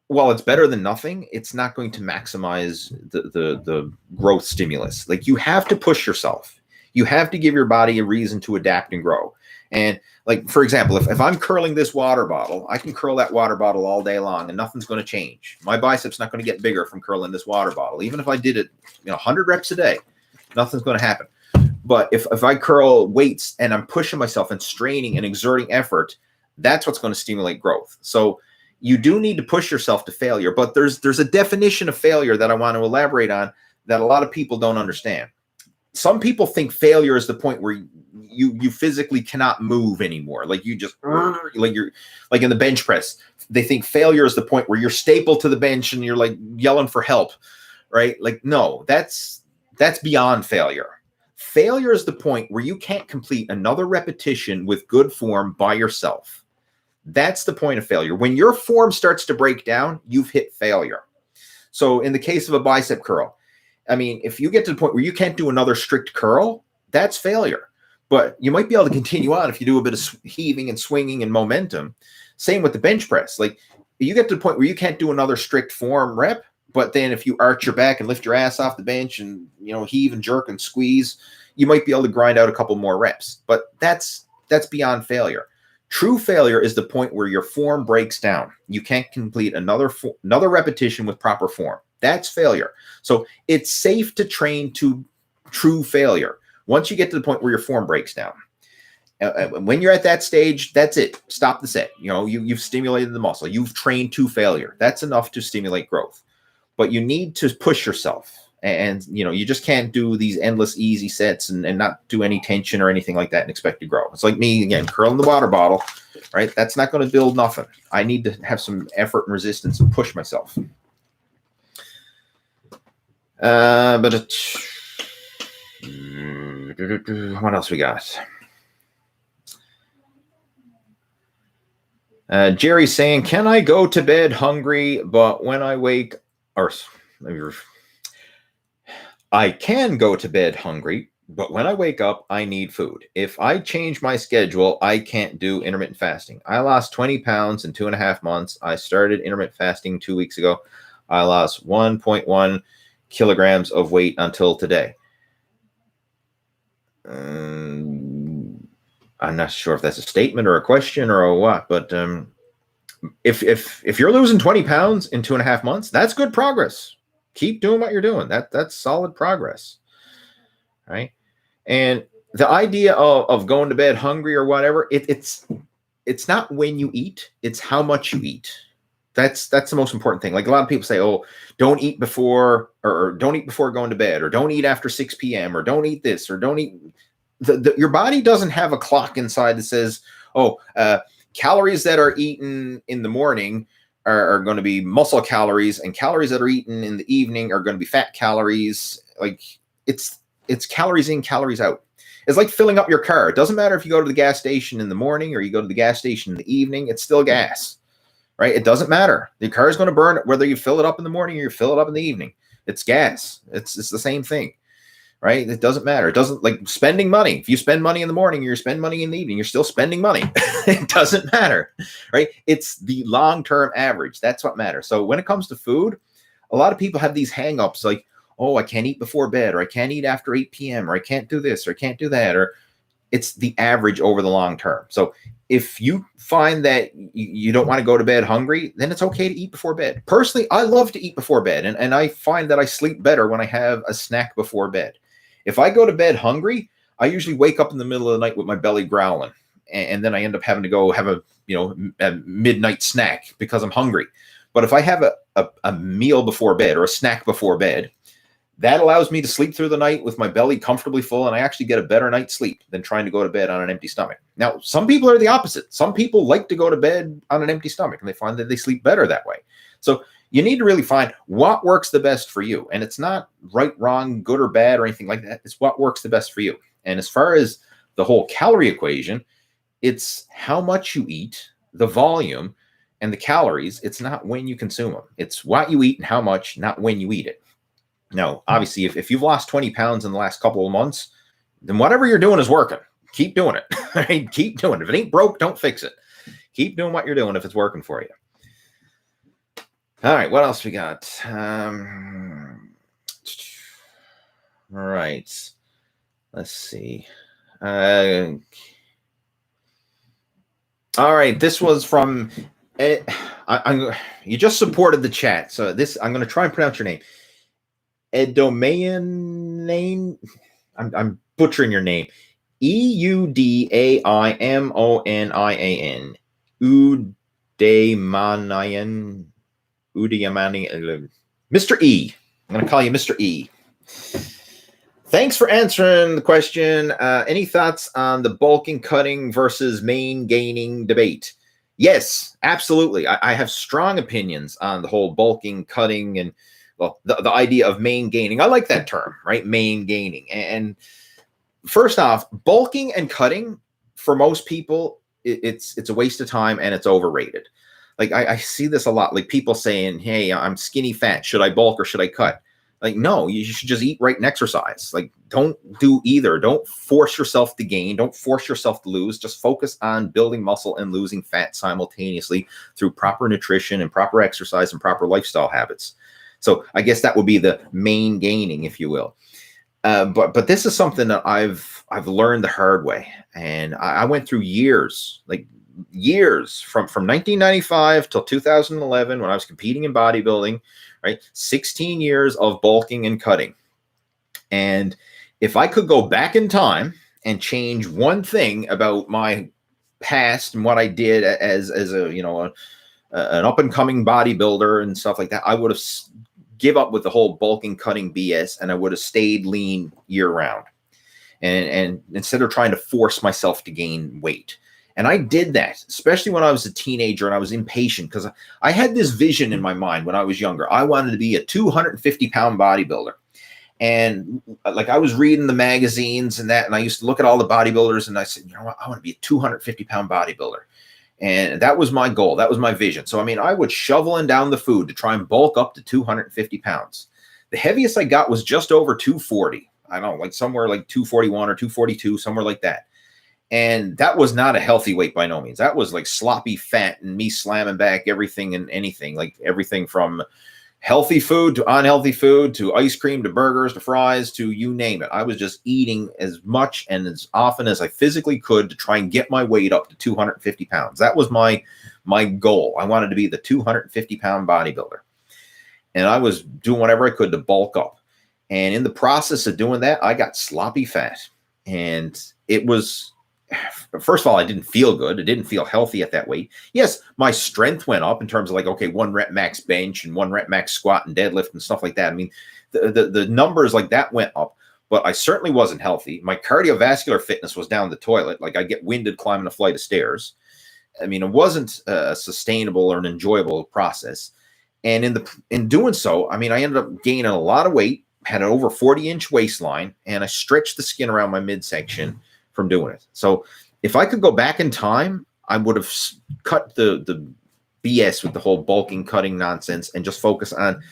while it's better than nothing, it's not going to maximize the growth stimulus. Like, you have to push yourself. You have to give your body a reason to adapt and grow. And like, for example, if I'm curling this water bottle, I can curl that water bottle all day long and nothing's going to change. My biceps not going to get bigger from curling this water bottle. Even if I did it, 100 reps a day, nothing's going to happen. But if I curl weights and I'm pushing myself and straining and exerting effort, that's what's going to stimulate growth. So you do need to push yourself to failure, but there's a definition of failure that I want to elaborate on that a lot of people don't understand. Some people think failure is the point where you physically cannot move anymore. Like you just like you're like in the bench press. They think failure is the point where you're stapled to the bench and you're like yelling for help, right? Like, no, that's beyond failure. Failure is the point where you can't complete another repetition with good form by yourself. That's the point of failure. When your form starts to break down, you've hit failure. So in the case of a bicep curl, I mean, if you get to the point where you can't do another strict curl, that's failure. But you might be able to continue on if you do a bit of heaving and swinging and momentum. Same with the bench press. Like, you get to the point where you can't do another strict form rep, but then if you arch your back and lift your ass off the bench and, heave and jerk and squeeze, you might be able to grind out a couple more reps. But that's beyond failure. True failure is the point where your form breaks down. You can't complete another repetition with proper form. That's failure. So it's safe to train to true failure once you get to the point where your form breaks down. When you're at that stage, that's it. Stop the set. You've stimulated the muscle. You've trained to failure. That's enough to stimulate growth. But you need to push yourself. And, you just can't do these endless easy sets and not do any tension or anything like that and expect to grow. It's like me, again, curling the water bottle, right? That's not going to build nothing. I need to have some effort and resistance and push myself. What else we got? Jerry's saying, can I go to bed hungry, but when I wake, I can go to bed hungry, but when I wake up, I need food. If I change my schedule, I can't do intermittent fasting. I lost 20 pounds in 2.5 months. I started intermittent fasting 2 weeks ago. I lost 1.1 kilograms of weight until today. I'm not sure if that's a statement or a question or a what, but if you're losing 20 pounds in 2.5 months, that's good progress. Keep doing what you're doing. That's solid progress, right? And the idea of going to bed hungry or whatever, it's not when you eat, it's how much you eat. That's the most important thing. Like, a lot of people say, oh, don't eat before, or don't eat before going to bed, or don't eat after 6 p.m., or don't eat this, or don't eat. Your body doesn't have a clock inside that says, oh, calories that are eaten in the morning are going to be muscle calories, and calories that are eaten in the evening are going to be fat calories. Like, it's calories in, calories out. It's like filling up your car. It doesn't matter if you go to the gas station in the morning or you go to the gas station in the evening, it's still gas, right? It doesn't matter. The car is going to burn whether you fill it up in the morning or you fill it up in the evening. It's gas. It's the same thing, right? It doesn't matter. It doesn't, like spending money. If you spend money in the morning, you spend money in the evening, you're still spending money. It doesn't matter, right? It's the long-term average. That's what matters. So when it comes to food, a lot of people have these hang-ups like, oh, I can't eat before bed, or I can't eat after 8 p.m., or I can't do this, or I can't do that, or it's the average over the long term. So if you find that you don't want to go to bed hungry, then it's okay to eat before bed. Personally, I love to eat before bed, and I find that I sleep better when I have a snack before bed. If I go to bed hungry, I usually wake up in the middle of the night with my belly growling, and then I end up having to go have a midnight snack because I'm hungry. But if I have a meal before bed or a snack before bed, that allows me to sleep through the night with my belly comfortably full, and I actually get a better night's sleep than trying to go to bed on an empty stomach. Now, some people are the opposite. Some people like to go to bed on an empty stomach, and they find that they sleep better that way. So you need to really find what works the best for you. And it's not right, wrong, good or bad or anything like that. It's what works the best for you. And as far as the whole calorie equation, it's how much you eat, the volume, and the calories. It's not when you consume them. It's what you eat and how much, not when you eat it. Now, obviously, if you've lost 20 pounds in the last couple of months, then whatever you're doing is working. Keep doing it. Right? Keep doing it. If it ain't broke, don't fix it. Keep doing what you're doing if it's working for you. All right, what else we got? All right. Let's see. All right, this was from... you just supported the chat, so this I'm going to try and pronounce your name. Edomayan name. I'm butchering your name. EUDAIMONIAN. Udayamanian. Mr. E. I'm going to call you Mr. E. Thanks for answering the question. Any thoughts on the bulking, cutting versus main gaining debate? Yes, absolutely. I have strong opinions on the whole bulking, cutting, and well, the idea of main gaining. I like that term, right? Main gaining. And first off, bulking and cutting for most people, it's a waste of time and it's overrated. Like I see this a lot, like people saying, hey, I'm skinny fat. Should I bulk or should I cut? Like, no, you should just eat right and exercise. Like, don't do either. Don't force yourself to gain. Don't force yourself to lose. Just focus on building muscle and losing fat simultaneously through proper nutrition and proper exercise and proper lifestyle habits. So I guess that would be the main gaining, if you will. But this is something that I've learned the hard way. And I went through years from 1995 till 2011 when I was competing in bodybuilding, right? 16 years of bulking and cutting. And if I could go back in time and change one thing about my past and what I did as a an up and coming bodybuilder and stuff like that, I would have give up with the whole bulking, cutting BS, and I would have stayed lean year round. And instead of trying to force myself to gain weight. And I did that, especially when I was a teenager and I was impatient because I had this vision in my mind when I was younger. I wanted to be a 250-pound bodybuilder. And like I was reading the magazines and that, and I used to look at all the bodybuilders and I said, you know what, I want to be a 250-pound bodybuilder. And that was my goal. That was my vision. So, I mean, I would shoveling down the food to try and bulk up to 250 pounds. The heaviest I got was just over 240. I don't know, like somewhere like 241 or 242, somewhere like that. And that was not a healthy weight by no means. That was like sloppy fat and me slamming back everything and anything, like everything from healthy food to unhealthy food to ice cream to burgers to fries to you name it. I was just eating as much and as often as I physically could to try and get my weight up to 250 pounds. That was my goal. I wanted to be the 250-pound bodybuilder. And I was doing whatever I could to bulk up. And in the process of doing that, I got sloppy fat. And it was... First of all, I didn't feel good. It didn't feel healthy at that weight. Yes, my strength went up in terms of like, okay, 1 rep max bench and 1 rep max squat and deadlift and stuff like that. I mean, the numbers like that went up, but I certainly wasn't healthy. My cardiovascular fitness was down the toilet. Like I get winded climbing a flight of stairs. I mean, it wasn't a sustainable or an enjoyable process. And in doing so, I mean, I ended up gaining a lot of weight, had an over 40-inch waistline, and I stretched the skin around my midsection from doing it. So if I could go back in time, I would have cut the BS with the whole bulking, cutting nonsense, and just focus on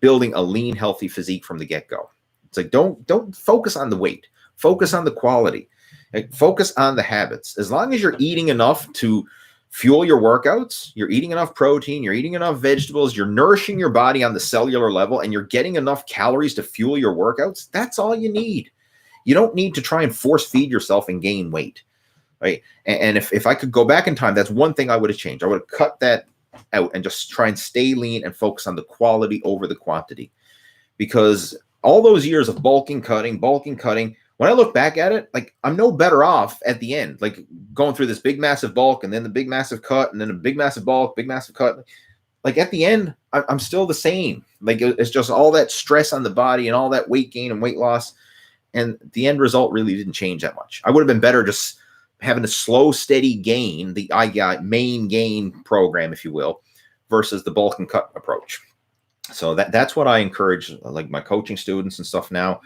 building a lean, healthy physique from the get-go. It's like, don't focus on the weight. Focus on the quality. Like, focus on the habits. As long as you're eating enough to fuel your workouts, you're eating enough protein, you're eating enough vegetables, you're nourishing your body on the cellular level, and you're getting enough calories to fuel your workouts, that's all you need. You don't need to try and force feed yourself and gain weight, right? And if I could go back in time, that's one thing I would have changed. I would have cut that out and just try and stay lean and focus on the quality over the quantity. Because all those years of bulking, cutting, when I look back at it, like, I'm no better off at the end, like going through this big, massive bulk and then the big, massive cut and then a big, massive bulk, big, massive cut. Like, at the end, I'm still the same. Like, it's just all that stress on the body and all that weight gain and weight loss. And the end result really didn't change that much. I would have been better just having a slow, steady gain, the main gain program, if you will, versus the bulk and cut approach. So that's what I encourage, like, my coaching students and stuff now.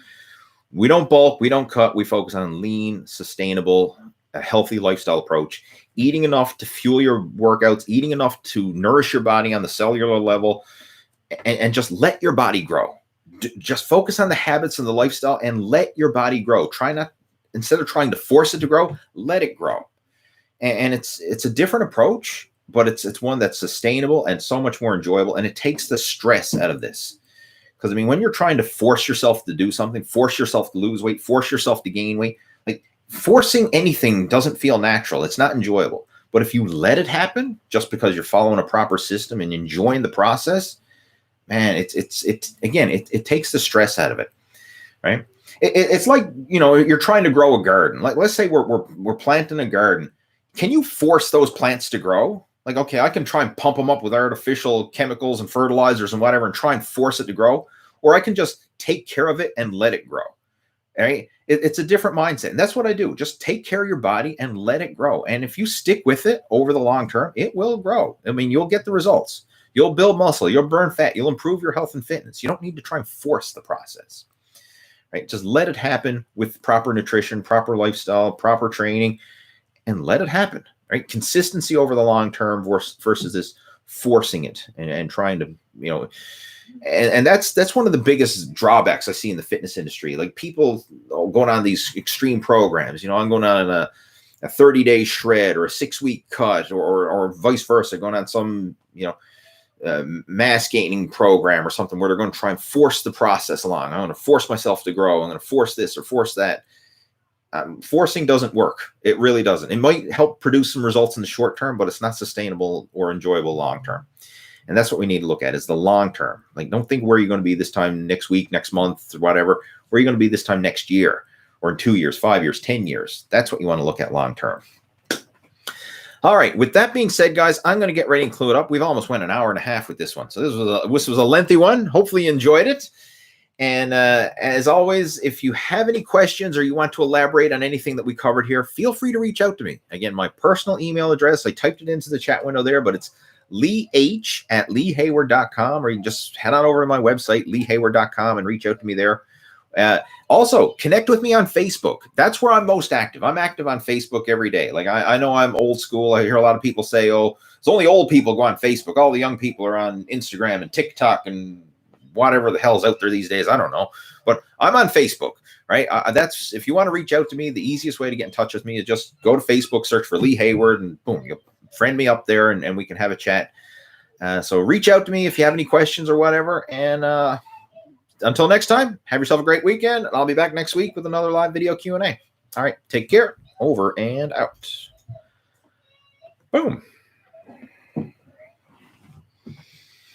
We don't bulk, we don't cut, we focus on lean, sustainable, a healthy lifestyle approach, eating enough to fuel your workouts, eating enough to nourish your body on the cellular level, and just let your body grow. Just focus on the habits and the lifestyle and let your body grow. Instead of trying to force it to grow, let it grow. And it's a different approach, but it's one that's sustainable and so much more enjoyable. And it takes the stress out of this. Because, I mean, when you're trying to force yourself to do something, force yourself to lose weight, force yourself to gain weight, like, forcing anything doesn't feel natural. It's not enjoyable. But if you let it happen just because you're following a proper system and enjoying the process, man, it takes the stress out of it, right? It's like, you know, you're trying to grow a garden. Like, let's say we're planting a garden. Can you force those plants to grow? Like, okay, I can try and pump them up with artificial chemicals and fertilizers and whatever and try and force it to grow. Or I can just take care of it and let it grow. Right? It's a different mindset. And that's what I do. Just take care of your body and let it grow. And if you stick with it over the long term, it will grow. I mean, you'll get the results. You'll build muscle. You'll burn fat. You'll improve your health and fitness. You don't need to try and force the process. Right? Just let it happen with proper nutrition, proper lifestyle, proper training, and let it happen. Right? Consistency over the long term versus this forcing it and trying to, you know, and that's one of the biggest drawbacks I see in the fitness industry. Like, people going on these extreme programs, you know, I'm going on a 30-day shred or a 6-week cut or vice versa, going on some, you know, mass gaining program or something where they're going to try and force the process along. I'm going to force myself to grow. I'm going to force this or force that. Forcing doesn't work. It really doesn't. It might help produce some results in the short term, but it's not sustainable or enjoyable long term. And that's what we need to look at, is the long term. Like, don't think where you're going to be this time next week, next month, whatever. Where you're going to be this time next year or in 2 years, 5 years, 10 years. That's what you want to look at long term. All right. With that being said, guys, I'm going to get ready and clue it up. We've almost went an hour and a half with this one. So this was a lengthy one. Hopefully you enjoyed it. And as always, if you have any questions or you want to elaborate on anything that we covered here, feel free to reach out to me. Again, my personal email address, I typed it into the chat window there, but it's leeh@leehayward.com, or you can just head on over to my website, leehayward.com, and reach out to me there. Also, connect with me on Facebook. That's where I'm most active. I'm active on Facebook every day. Like, I know I'm old school. I hear a lot of people say, oh, it's only old people go on Facebook. All the young people are on Instagram and TikTok and whatever the hell's out there these days. I don't know. But I'm on Facebook, right? That's, if you want to reach out to me, the easiest way to get in touch with me is just go to Facebook, search for Lee Hayward, and boom, you'll friend me up there and we can have a chat. So reach out to me if you have any questions or whatever. And until next time, have yourself a great weekend. I'll be back next week with another live video Q&A. All right, take care. Over and out. Boom.